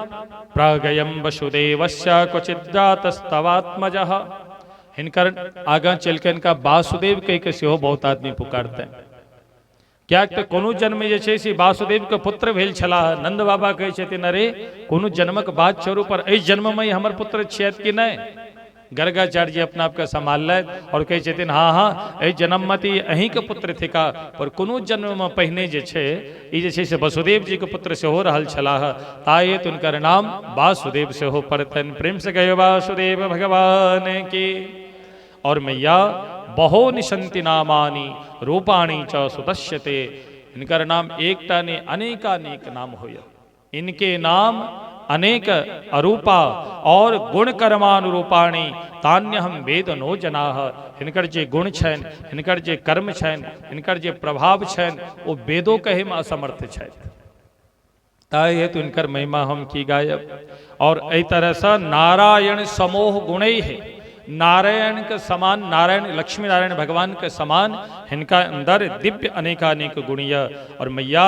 प्रागयम वसुदेवस्य क्वचित् जातस्तवात्मजः, हिनकर आगा चल के इनका वासुदेव कह के सेहो बहुत आदमी पुकारते हैं। क्या तो कोनो जन्म में जे से वासुदेव के पुत्र भेल छलाह। नंद बाबा कहै छथिन अरे कोनो जन्मक बात छोड़ू, पर एहि जन्म में हमर पुत्र छथि कि नहीं। गर्गाचार्य जी अपना आपके संभाल और कहै छथिन हाँ हाँ एहि जन्म में तो अहीं के पुत्र थिका, पर कोनो जन्म में पहिने जे छै ई जे छै से वसुदेव जी के पुत्र सेहो रहल छलाह, ताये तो उनकर नाम वासुदेव सेहो पड़तन। प्रेम से कहियो वासुदेव भगवान की। और मैया बहो निशंति नामानी रूपाणी च सुदश्यते। इनकर नाम एकटा ने अनेकानेक नाम होय। इनके नाम अनेक अरूपा और गुण कर्मानुरूपाणी तान्य हम वेद नो जनाह। हिनकर जे गुण छन, हिनकर जे कर्म छन, हिनकर जे प्रभाव छन, वो वेदों कहे में असमर्थ छथि। ताई हेतु इनकर महिमा हम की गायब। और एहि तरह से नारायण समोह गुण है। नारायण के समान, नारायण लक्ष्मी नारायण भगवान के समान हिनका अंदर दिव्य अनेकानेक गुणिय। और मैया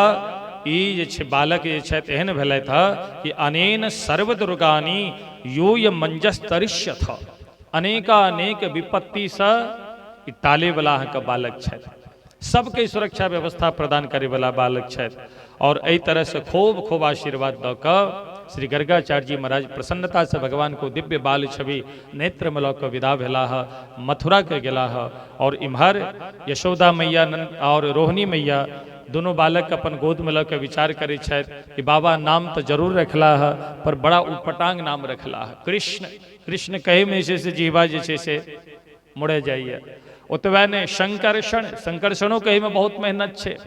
ई जे छै बालक जे छथि एहन भेलथि हँ कि अनेन सर्व दुर्गानी यूय मंजस तरिष्यथ। अनेकानेक विपत्ति से ई टाले वाला अहाँके बालक छथि, सबके सुरक्षा व्यवस्था प्रदान करे वाला बालक छथि। और एहि तरह से खूब खूब आशीर्वाद दऽ कऽ श्री गर्गाचार्य जी महाराज प्रसन्नता से भगवान को दिव्य बाल छवि नेत्र में लऽ कऽ विदा भेला है, मथुरा के गेला है। और इम्हर यशोदा मैया और रोहिणी मैया दोनों बालक अपन गोद में लऽ कऽ विचार करै छथि कि बाबा नाम तो जरूर रखला है, पर बड़ा उटपटांग नाम रखला है। कृष्ण कृष्ण कहे में जे से जीवा जे छै से मुड़े जाइए। ओतबे ने शंकरषण, शंकरषणों कहे में बहुत मेहनत छै।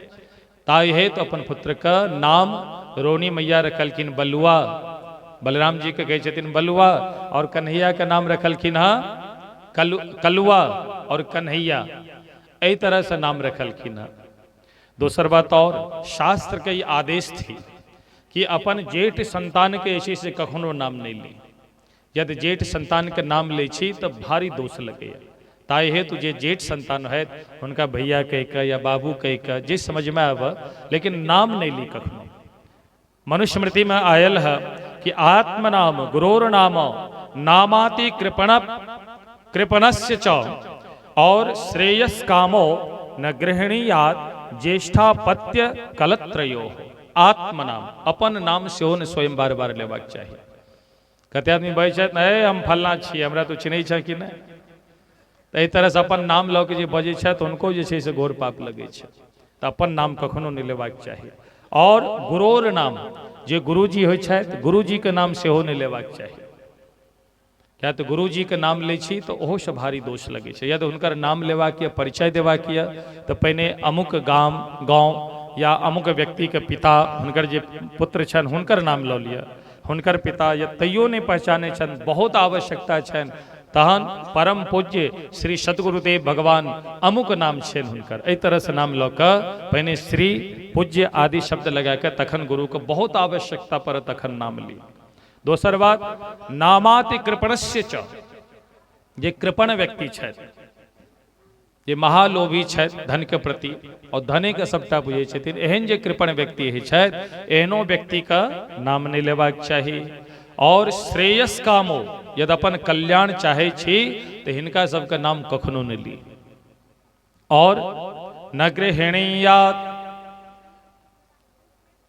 ताई है तो अपन पुत्र का नाम रोहिणी मैया रखलखिन बलुआ। बलराम जी के कहे छथिन बलुआ, और कन्हैया का नाम रखलखिन हाँ कलुआ और कन्हैया। एहि तरह से नाम रखलखिन हाँ। दोसर बात और शास्त्र के आदेश थी कि अपन जेठ संतान के ऐसे से कखनो नाम नहीं ली। यदि जेठ संतान के नाम ले छी तो भारी दोष लगे। ताई है तुझे जेठ संतान है उनका भैया कह का या बाबू कह का जिस समझ में आव, लेकिन नाम नहीं ली कखनो। मनुस्मृति में आयल है कि आत्म नाम गुरोर नाम नामाति कृपणस्य च और श्रेयस कामो न गृहणीयात ज्येष्ठापत्य कलत्रयो। आत्म नाम अपन नाम सेहो ने स्वयं बार बार लेबाक चाहिए। कते आदमी बहै छथि अरे हम फलना छी हमरा तो चिन्है छ कि नहीं। तो एहि तरह से अपन नाम लऽ के जे बजै छथि उनको जे छै से घोर पाप लगै छै। तो अपन नाम कखनो नहीं लेबाक चाहिए। और गुरोर नाम जे गुरुजी होइ छथि गुरुजी के नाम सेहो नहीं लेबाक चाहिए। क्या तो गुरुजी के नाम लै छी तो ओहो से भारी दोष लगे छै। यदि हुनकर नाम लेबाक यऽ, परिचय देबाक यऽ, तो पहिने अमुक गाँव या अमुक व्यक्ति के पिता हुनकर जे पुत्र छनि हुनकर नाम लऽ लिअ। हुनकर पिता या तैयो नहीं पहचाने छनि, बहुत आवश्यकता छनि, तहन परम पूज्य श्री सदगुरुदेव भगवान अमुक नाम छनि हुनकर। एहि तरह से नाम लऽ कऽ पहिने श्री पूज्य आदि शब्द लगा के तखन गुरु के बहुत आवश्यकता पर तखन नाम ली। दोसर बात नामाति कृपणस्य च, जे कृपण व्यक्ति छथि, जे महालोभी छथि धन के प्रति और धने के सबटा बुझै छथिन, एहन जे कृपण व्यक्ति होइ छथि एहनो व्यक्ति का नाम नहीं लेबाक चाही। और श्रेयस कामो, यदि अपन कल्याण चाहे छी तो हिनका सबका नाम कखनो नहीं ली। और न गृहिणीयात,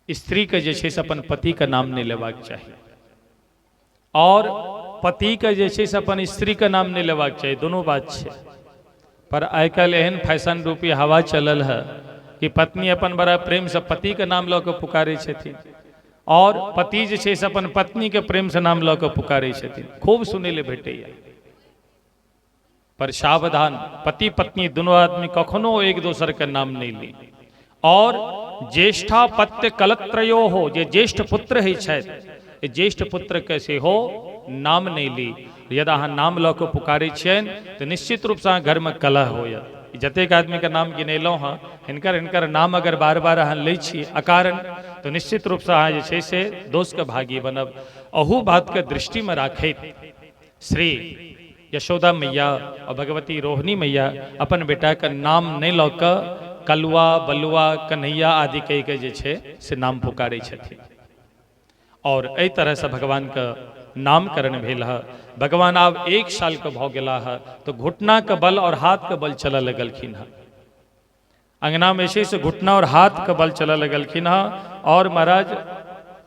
स्त्री के जे छै से अपन पति का नाम नहीं लेबाक चाहिए। और पति के जे छै से अपन स्त्री का नाम नहीं लेबाक चाहिए। दोनों बात छै। पर आइ काल्हि एहन फैशन रूपी हवा चलल है कि पत्नी अपन बड़ा प्रेम से पति के नाम लऽ कऽ पुकारै छथिन, और पति जे छै से अपन पत्नी के प्रेम से नाम लऽ कऽ पुकारै छथिन। खूब सुनै ले भेटैया। पर सावधान, पति पत्नी दोनों आदमी कखनो एक दोसर के नाम नहीं ली। और ज्येष्ठापत्य कलत्रयो हो, जे ज्येष्ठ पुत्र है छथि ज्येष्ठ पुत्र के सेहो नाम नहीं ली। यदि अहाँ नाम लऽ कऽ पुकारै छियनि तो निश्चित रूप से घर में कलह होयत। जतेक आदमी के नाम गिनेलहुँ हँ हिनकर नाम अगर बार बार अहाँ लै छी अकारण तो निश्चित रूप से अहाँ जे छै से दोष के भागी बनब। अहू बात के दृष्टि में राखैत श्री यशोदा मैया और भगवती रोहिणी मैया अपन बेटा के नाम नहीं लऽ कऽ कलुआ बलुआ कन्हैया आदि कहि के जे छै से नाम पुकारै छथिन। और एहि तरह से भगवान का नामकरण भेल है। भगवान आब 1 साल के भऽ गेला है, तो घुटना के बल और हाथ के बल चलऽ लगलखिन है। अंगना में से घुटना और हाथ के बल चलऽ लगलखिन है। और महाराज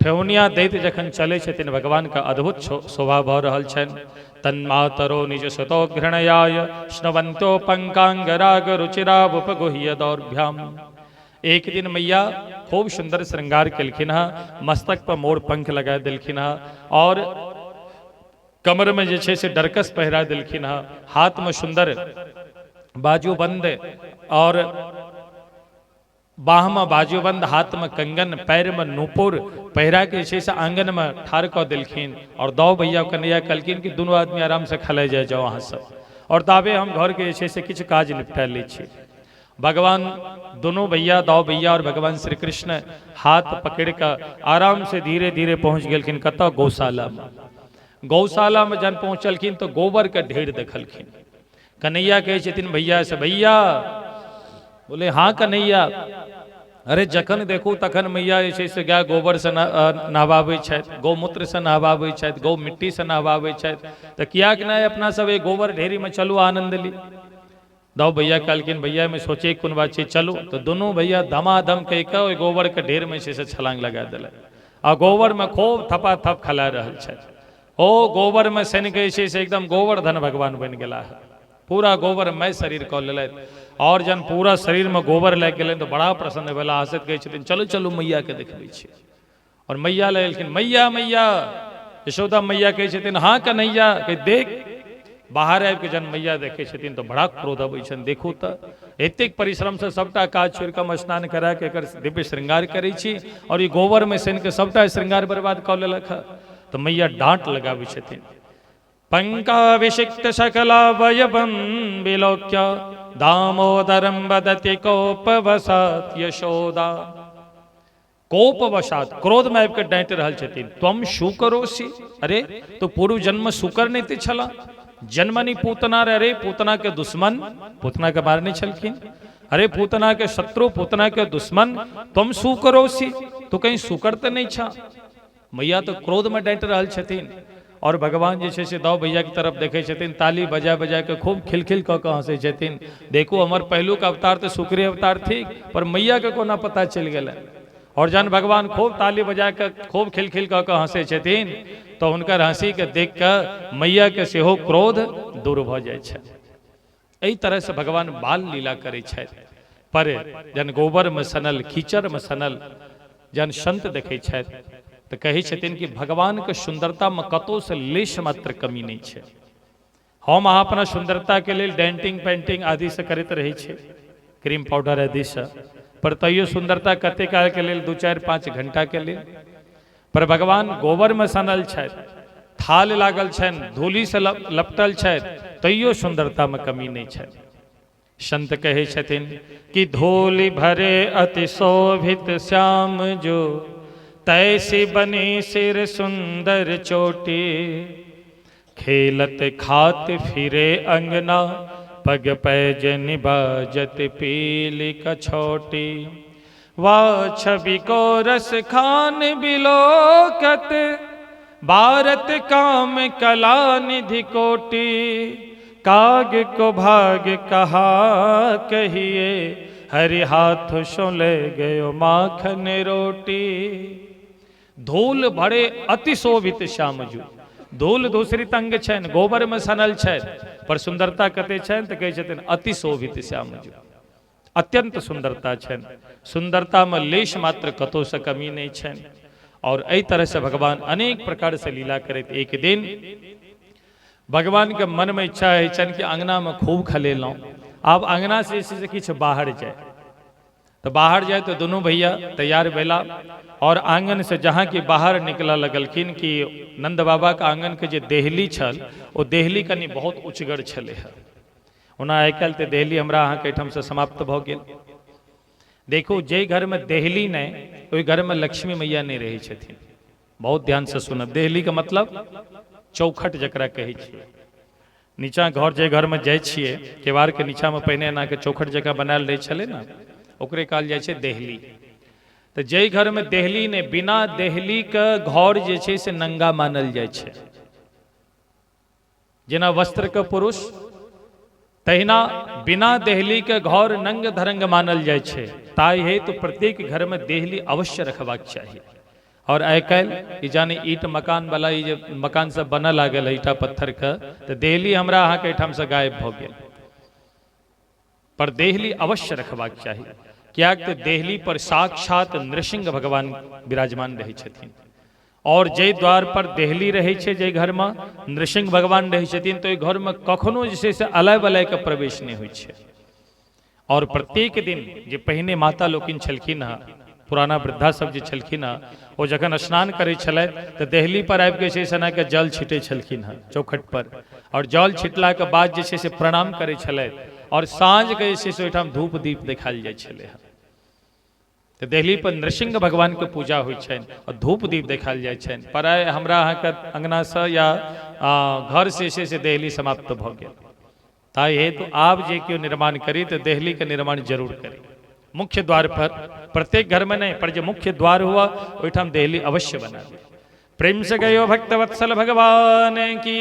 ठेहुनिया दैत जखन चले छथिन, भगवान का अद्भुत शोभा भऽ रहल छनि। तन्मातरो निज सुतो घृणयाय स्नवंतो पंकांग राग रुचिरावुपगुह्य दौर्भ्याम। एक दिन मैया खूब सुंदर श्रृंगार केलखिन है, मस्तक पर मोर पंख लगा दिलखिन है और कमर में जे छै से डरकस पहिरा दिलखिन है, हाथ में सुंदर बाजूबंद और बाह में बाजूबंद, हाथ में कंगन, पैर में नूपुर पहिरा के छै से आंगन में ठाड़ कऽ दिलखिन। और दौ भैया कन्हैया कहलखिन कि दुनू आदमी आराम से खले जाओ अहाँ सब, और ताबे हम घर के छै से किछु काज निपटा लै छी। भगवान दोनों भैया, दौ भैया और भगवान श्री कृष्ण हाथ पकड़ कर आराम से धीरे धीरे पहुंच गेलखिन कतऽ, गौशाला में। गौशाला में जन पहुंचलखिन तो गोबर के ढेर देखलखिन। कन्हैया कहे छथिन भैया से, भैया बोले हाँ कन्हैया, अरे जखन देखू तखन मैया जे छै से गाय गोबर से नहवाबै छथि, गौमूत्र से नहवाबै छथि, गौ मिट्टी से नहवाबै छथि, तऽ कियाक नहि अपना सब एक गोबर ढेरी में चलू आनंद ली। दौ भैया कहलखिन भैया में सोचे कोन बात छै, चलू। तो दोनों भैया धमाधम कह के गोबर के ढेर में से छलांग लगा दिलक आ गोबर में खूब थपा थप खला रहल छथि। ओ गोबर में सन के छै से एकदम गोवर्धन भगवान बनि गेला है, पूरा गोबर मय शरीर कऽ लेलथि। और जन पूरा शरीर में गोबर लागि गेलनि तो बड़ा प्रसन्न भेला, हंसैत कहै छथिन चलू चलू मैया के देखबै छी। और मैया लऽ एलखिन, मैया मैया। यशोदा मैया कहै छथिन हाँ कन्हैया, कहि देख। बाहर आबि के जन मैया देखै छथिन तो बड़ा क्रोध अबै छनि, देखू तऽ एतेक परिश्रम से सबटा काज छोड़ि कऽ हम स्नान करा के एकर दिव्य श्रृंगार करै छी और ई गोबर में सन के सबटा श्रृंगार बर्बाद कऽ लेलक है। तो मैया डांट लगाबै छथिन। पंकाभिषिक्त सकलावयवं विलोक्य दामोदरं वदति कोपवशात् यशोदा। कोपवशात, क्रोध में आबि के डांटि रहल छथिन, तुम शुकरोसी, अरे तो पूर्व जन्म शुकर नहीं थे छला, जन्मनी पूतना रे, अरे पूतना के दुश्मन, पूतना के मारने छलखिन, अरे पूतना के शत्रु, पूतना के दुश्मन, तुम शुकरोसी, तो कहीं शुकर तो नहीं छा। मैया तो क्रोध में डांटि रहल छथिन। और भगवान जे छै से दौ भैया की तरफ देखे छथिन, ताली बजा बजा के खूब खिलखिल कऽ के हंसै छथिन। देखो हमर पहलू का अवतार तो शुक्र अवतार थी, पर मैया के कोना पता चल गेलै। और जन भगवान खूब ताली बजा के खूब खिलखिल कऽ के हंसै छथिन तो हुनकर हंसी के देख के मैया के सेहो क्रोध दूर भऽ जाइ छै। एहि तरह से भगवान बाल लीला करै छथि। पर जन गोबर में सनल, कीचड़ में सनल जन संत देखै छथि तो कहै छथिन कि भगवान के सुंदरता में कतौ से लेश मात्र कमी नहीं छै। हम अहाँ अपना सुंदरता के लिए डेंटिंग पेंटिंग आदि से करैत रहै छै, क्रीम पाउडर आदि से, पर तैयो सुंदरता कते काल के लिए 2-4-5 घंटा के लिए। पर भगवान गोबर में सनल छथि, थाल लागल छनि, धूली से लपटल छथि, तैयो सुंदरता में कमी नहीं छनि। संत कहै छथिन कि धूलि भरे अति शोभित श्याम जो, तैसी बनी सिर सुंदर चोटी, खेलत खात फिरे अंगना, पग पैज निबाजत पीली कछोटी। वाह छवि को रस खान बिलोकत, भारत काम कला निधि कोटि, काग को भाग कहा कहिए, हरि हाथ सो ले गयो माखन रोटी। धूल भरे अति शोभित श्यामजू, धूल दूसरी तंग छनि, गोबर में सनल छथि, पर सुंदरता कते छनि तऽ कहै छथिन अति शोभित श्यामजू, अत्यंत सुंदरता छनि, सुंदरता में लेश मात्र कतौ से कमी नहीं छनि। और एहि तरह से भगवान अनेक प्रकार से लीला करैत एक दिन भगवान के मन में इच्छा है छनि कि अंगना में खूब खलेलहुँ, आब अंगना से किछु बाहर जाए। तो बाहर जाए तो दोनों भैया तैयार भेला और आंगन से जहाँ की बाहर निकला लगलखिन कि नंद बाबा का आंगन के जे देहली छल, वो देहली कनी बहुत उचगर छले है। ओना आइ काल्हि तऽ देहली हमरा अहाँके एहिठाम से समाप्त भऽ गेल। देखो जे घर में देहली नहीं, ओहि घर में लक्ष्मी मैया नहीं रहे छथिन। बहुत ध्यान से सुनब, देहली का मतलब चौखट जकरा कहै छियै। नीचा घर जे घर में जाइ छियै, केवाड़ के नीचा में पहिने एना के चौखट जगह बनायल रहै छलै ने, ओकरे कहल जाइ छै देहली। तो जे घर में देहली ने, बिना देहली के घर जे छै से नंगा मानल जाइ छै। जेना वस्त्र के पुरुष तहिना बिना देहली के घर नंग धरंग मानल जाय छे। ताई हेतु प्रत्येक घर में देहली अवश्य रखबाक चाहिए। और आइ काल्हि जाने ईट मकान वाला जे मकान सब बनऽ लागल है ईटा पत्थर के, तो देहली हमरा अहाँ के एहिठाम से गायब भ गेल। पर देहली अवश्य रखबाक चाहिए, क्या तो देहली पर साक्षात नृसिंह भगवान विराजमान रहे छथिन। और जे द्वार पर देहली रहे छे, जे घर में नृसिंह भगवान रहे छथिन, तो घर में कखनो जे से अलय वलय के प्रवेश नहीं होइ छे। और प्रत्येक दिन जे पहिने माता लोकिन छलखिन हँ, पुराना वृद्धा सब जे छलखिन हँ, वो जखन स्नान करे छलै तो देहली पर आबि के छै सना के जल छिटे छलखिन हँ चौखट पर। और जल छिटला के बाद जे छै से प्रणाम करे छलै, और साँझ के जे छै से ओहिठाम धूप दीप देखायल जाइ छलै हँ। तो देहली पर नृसिंह भगवान के पूजा होइ छनि और धूप दीप देखायल जाइ छनि। पर आइ हमरा अहाँके अंगना से या घर से देहली समाप्त भ गेल। ताहि हेतु आब जे केओ निर्माण करी तो देहली के निर्माण जरूर करी। मुख्य द्वार पर, प्रत्येक घर में नहीं, पर जो मुख्य द्वार हुआ ओहिठाम देहली अवश्य बना दे। प्रेम से गयो भक्त वत्सल भगवान की।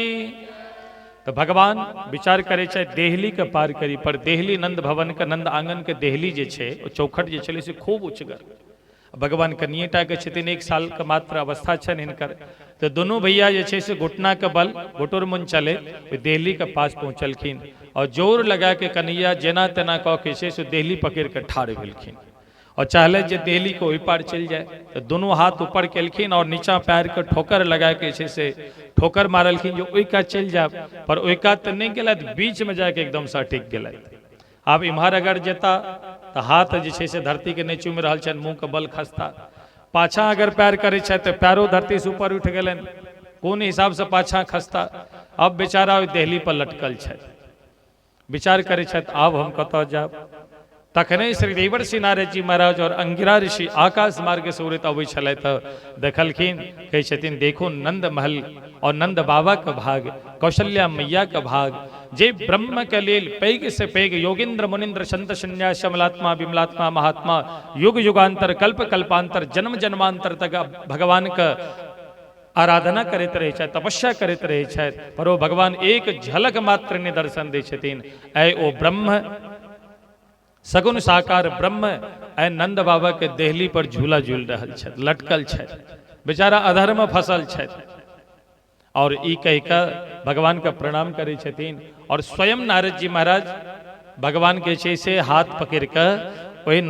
तो भगवान विचार करे चाहे देहली के पार करी, पर देहली नंद भवन के नंद आंगन के देहली जे छे, ओ चौखट जे छले से खूब उच्चगर। भगवान कनिएटा के छथिन, 1 साल के मात्र अवस्था छन हिनकर। तो दोनों भैया जे छे से घुटना के बल घुटुर मुन चले देहली के पास पहुंचलखिन, और जोर लगा के कन्हैया जेना तेना कह के छे से देहली पकड़ के ठाड़ भेलखिन। और चाहले जे देहली को ओहि पार चल जाए, तो दोनों हाथ ऊपर केलखिन और नीचा पैर के ठोकर लगा के छे से ठोकर मारलखिन जो ओहि का चल जाए। पर ओहि का तो नहीं गेलत, बीच में जाके एकदम से अटक गेलत। अब इम्हर अगर जेता तो हाथ जे छे से धरती के नहीं चूम रहल छन, मुंह के बल खसता। पाछा अगर पैर करे छे तो पैरों धरती से ऊपर उठ गेलन, कोन हिसाब से पाछा खसता। अब बेचारा देहली पर लटकल छे, विचार करे छे आब हम कतऽ जाब। तखने श्री देवर्षि नारद जी महाराज और अंगिरा ऋषि आकाश मार्ग से उड़ैत अबै छलै तऽ देखलखिन, कहै छथिन देखो नंद महल और नंद बाबा के भाग, कौशल्या मैया के भाग, जे ब्रह्म के लेल पैघ से पैघ योगिंद्र मुनिंद्र संत संन्यास शमलात्मा विमलात्मा महात्मा युग युगांतर कल्प कल्पांतर जन्म जन्मांतर तक भगवान के आराधना करते रहे छथि, तपस्या करते रहे छथि, पर वो भगवान एक झलक मात्र ने दर्शन दै छथिन। ऐ ओ ब्रह्म सगुन साकार ब्रह्म ऐ नंद बाबा के देहली पर झूला झूल रहल छथि, लटकल छथि, बेचारा अधर्म फंसल छथि। और ई कह कर भगवान का प्रणाम करे छथिन, और स्वयं नारद जी महाराज भगवान के छे से हाथ पकड़ कर वही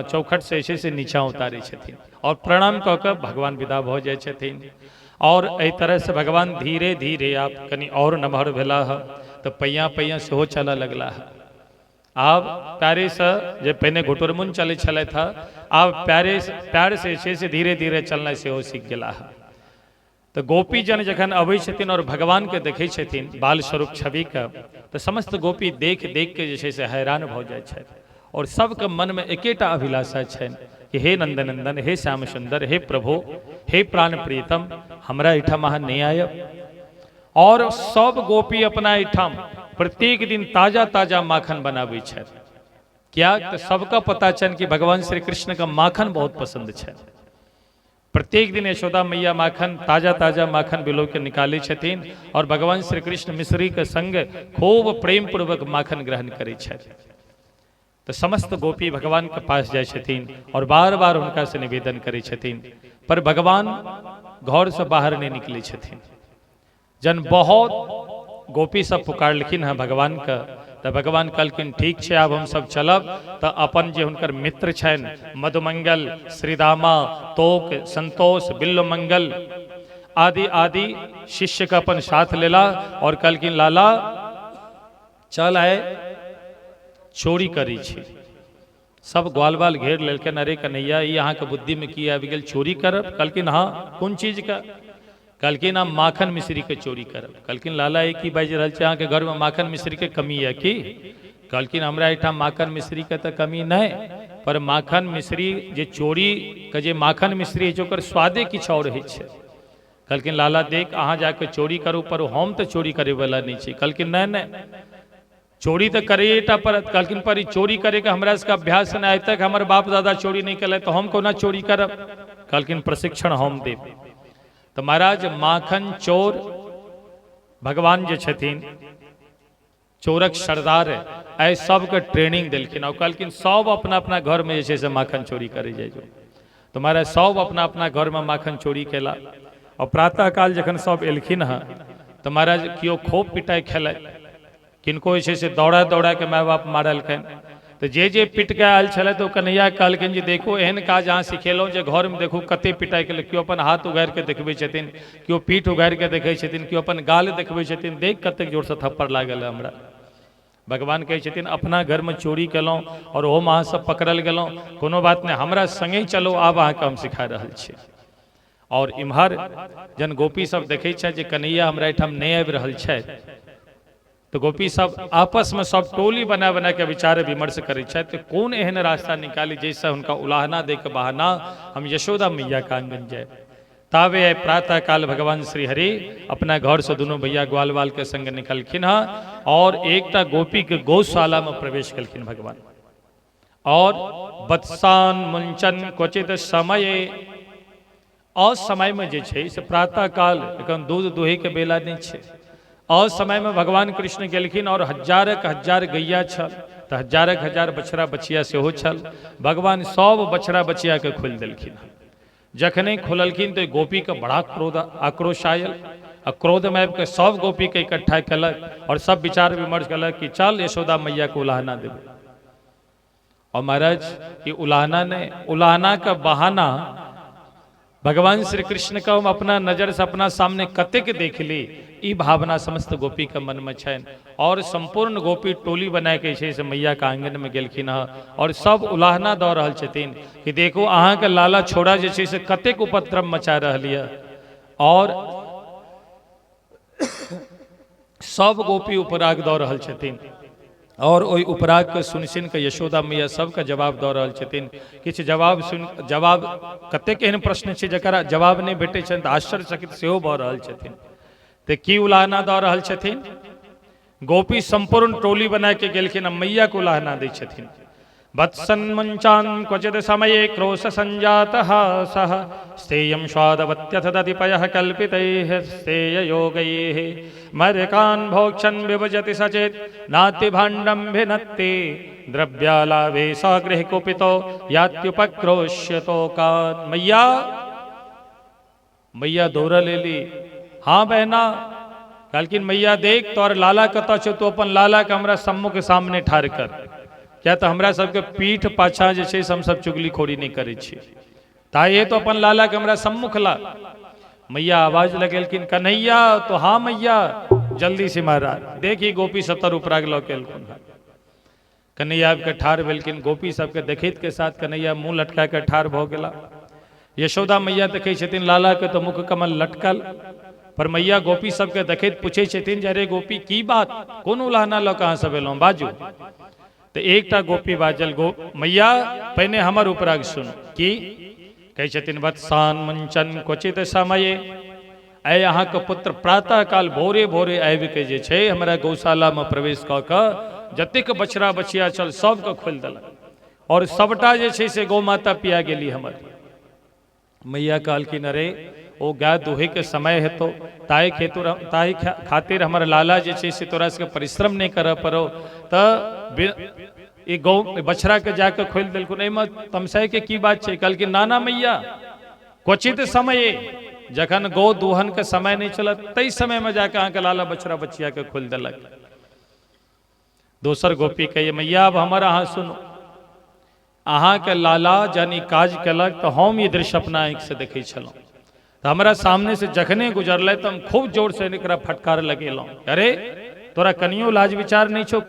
चौखट से नीचा उतारे छथिन, और प्रणाम कह कर भगवान विदा भ जाय छथिन। और एहि तरह से भगवान धीरे धीरे आप कनी और नमहर भेला है, तो पैया पैया सेहो चलऽ लगला है। आब पैरे से जे पहिने घुटुरमुन चले छले था, आब पैर से धीरे धीरे चलना सेहो सीख गेला है। तो गोपी जन जखन अबै छथिन और भगवान के देखै छथिन बाल स्वरूप छवि का, तो समस्त गोपी देख देख के जे से हैरान भ जाय छथि, और सबके मन में एकेटा अभिलाषा छनि कि हे नंदनंदन, हे श्याम सुंदर, हे प्रभु, हे प्राण प्रीतम, हमरा एहिठाम अहाँ नहीं आयब। और सब गोपी अपना एहिठाम प्रत्येक दिन ताजा ताजा माखन बनाबै छथि। क्या तो सबका पता छनि कि भगवान श्री कृष्ण का माखन बहुत पसंद है। प्रत्येक दिन यशोदा मैया माखन ताजा ताजा माखन बिलो के निकाले छथिन, और भगवान श्री कृष्ण मिश्री के संग खूब प्रेम पूर्वक माखन ग्रहण करे छथि। तो समस्त गोपी भगवान के पास जाय छथिन और बार बार उनका से निवेदन करे छथिन, पर भगवान घर से बाहर नहीं निकले छथिन। जन बहुत गोपी सब पुकारलखिन है भगवान का, तो भगवान कहलखिन ठीक है अब हम सब चलब। तो अपन जे हुनकर मित्र छन मधुमंगल, श्रीदामा, तोक, संतोष, बिल्वमंगल आदि आदि शिष्य का अपन साथ लेला, और कहलखिन लाला चल आए चोरी करी छी। सब ग्वाल बाल घेर लेलखिन, अरे कन्हैया ई अहाँ के बुद्धि में की आबि गेल, चोरी करब? कहलखिन हाँ, कोन चीज का? कहलखिन हम माखन मिश्री के चोरी करब। कहलखिन लाला एक ही बाजि रहल छै, अहाँ के घर में माखन मिश्री के कमी है की? कहलखिन हमरा एहिठाम माखन मिश्री के तो कमी नहीं, पर माखन मिश्री जे चोरी के जे माखन मिश्री है ओकर स्वादे किछु और है छै। कहलखिन लाला देख अहाँ जाके चोरी करू, पर हम तो चोरी करे वाला नहीं छी। कहलखिन नहीं नहीं, चोरी तो करेटा पड़त। कहलखिन पर चोरी करे के हमरा सबके अभ्यास नहीं, आज तक हमारे बाप दादा चोरी नहीं कल, तो हम कोना चोरी करब? कहलखिन प्रशिक्षण हम देब। तो महाराज माखन चोर भगवान जे छथिन चोरक सरदार है सबके ट्रेनिंग दिलखिन और कहलखिन सब अपना अपना घर में जे से माखन चोरी करे जाए तुम्हारा सब अपना अपना घर में माखन चोरी केला और प्रातः काल जखन सब एलखिन हाँ तो महाराज कियो खूब पिटाई खेल किनको से दौड़ा दौड़ा के माय बाप मारलखिन तो जे पिट के आयल छे तो कन्हैया कहलखिन जी देखो एहन काज अहाँ सिखेलहुँ जे घर में देखू कते पिटाई केल क्यों अपन हाथ उगारि के देखबे छथिन क्यों पीठ उगारि के देखे छथिन क्यों अपन गाल देखबे छथिन देख कते जोर से थप्पड़ लागल हमरा भगवान कहै छथिन अपना घर में चोरी केलहुँ और ओहोमे अहाँ सब पकड़ल गेलहुँ कोनो बात नहीं हमरा संगे चलो आब अहाँके हम सिखा रहल छी और इम्हर जन गोपी सब देखे छै जे कन्हैया हमरा एहिठाम नहीं आबि रहल छै तो गोपी सब आपस में सब टोली बना बना के विचार विमर्श करे तो कौन एहन रास्ता निकाली जैसे उनका उलाहना दे के बहाना हम यशोदा मैया का आंगन जाए तावे प्रातः काल भगवान श्री हरि अपना घर से दोनों भैया ग्वाल वाल के संग निकलखिन हा और एकटा गोपी के गौशाला में प्रवेश कलखिन भगवान और बत्सान मुंचन क्वचित समय असमय में जे छै से प्रातः काल एखन दूध दोहे के बेला नहीं छै असमय में भगवान कृष्ण गेलखिन और हजारक हजार गैया छल तो हजारक हजार बछड़ा बछिया सेहो छल भगवान सब बछड़ा बछिया के खोल देलखिन जखने खोललखिन तो गोपी के बड़ा क्रोध आक्रोश आयल आ क्रोध में के सब गोपी के इकट्ठा कलक और सब विचार विमर्श कलक कि चल यशोदा मैया को उलाहना देवे और महाराज ये उलाहना का बहाना भगवान श्री कृष्ण का हम अपना नजर से अपना सामने कतेक देख ली ई भावना समस्त गोपी के मन में छन और संपूर्ण गोपी टोली बना के से मैया का आंगन में गेलखिन और सब उलाहना दऽ रहल छथिन कि देखो अहाँ के लाला छोड़ा जे छै से कतेक उपद्रव मचा रहल यऽ और सब गोपी उपराग दऽ रहल छथिन और ओई उपराग के सुन के यशोदा मैया सबके जवाब दऽ रहल छथिन किछु जवाब कतेक एहन प्रश्न छै जकरा जवाब नहीं भेटै छनि तऽ आश्चर्यचकित सेहो भऽ रहल छथिन तो की उलाहना दऽ रहल छथिन गोपी संपूर्ण टोली बना के गेलखिन मैया को उलाहना दै छथिन वत्सन मुंचान क्वचित समय क्रोश संजातः सह स्तेयं स्वादवत्यथ दधिपयः कल्पितैः स्तेय योगैः मर्कान् भोक्षन् विभजति सचेत नाति भाण्डं भिनत्ति द्रव्यालाभे सगृह कुपितो यात्युपक्रोश्यतो कान् मैया दौड़ लेली हाँ बहना कहलखिन मैया देख तोर लाला कतऽ छौ तो अपन लाला के हमरा सम्मुख सामने ठाढ़ कर क्या तो हमरा सबके पीठ पाछा जे छै से हम सब चुगलीखोरी नहीं करे छी ताये तो अपन लाला के हमरा सम्मुख ला मैया आवाज लगेलखिन कन्हैया तो हाँ मैया जल्दी से महाराज देखी गोपी सतर उपराग लऽ के एलखुन कन्हैया के ठाढ़ भेलखिन गोपी सबके देखैत के साथ कन्हैया मुंह लटका के ठाढ़ भऽ गेला यशोदा मैया देखे छथिन लाला के तो मुख कमल लटकल पर मैया गोपी सबके देखैत पूछे छथिन जे अरे गोपी की बात कोन उलाहना लऽ कहाँ सब एलहुँ बाजू तो एकटा गोपी बाजल मैया पहिने हमर उपराग सुन की कहे छथिन वत्सान मुंचन क्वचित समय आइ अहाँ के पुत्र प्रातः काल भोरे भोरे आबि के जे छै हमरा गौशाला में प्रवेश कऽ कऽ जतेक बछड़ा बछिया छल सबके खोलि देलक और सबटा जे छै से गौ माता पिया गेली हमर मैया कहलखिन अरे ओ गाय दोहे के समय हेतु ताहि खातिर हमर लाला जे छै से तोरा सबके परिश्रम नहीं करऽ पड़ो तो गौ बछड़ा के जाके खोल दिलखुन एहिमे तमसाय के की बात छै कहलखिन नाना मैया क्वचित समय जखन गौ दोहन के समय नहीं चलत तई समय में जाके अहाँ के लाला बछड़ा बछिया के खोल दिलक दोसर गोपी कहिए मैया अब हमर अहाँ सुनो अहाँ के लाला जानी काज कलक तो हम ये दृश्य अपना आँखि से देखे छलहुँ तो हमारा सामने से जखने गुजरल तो हम खूब जोर से एकरा फटकार लगेलहुँ अरे तोरा कनियो लाज विचार नहीं छो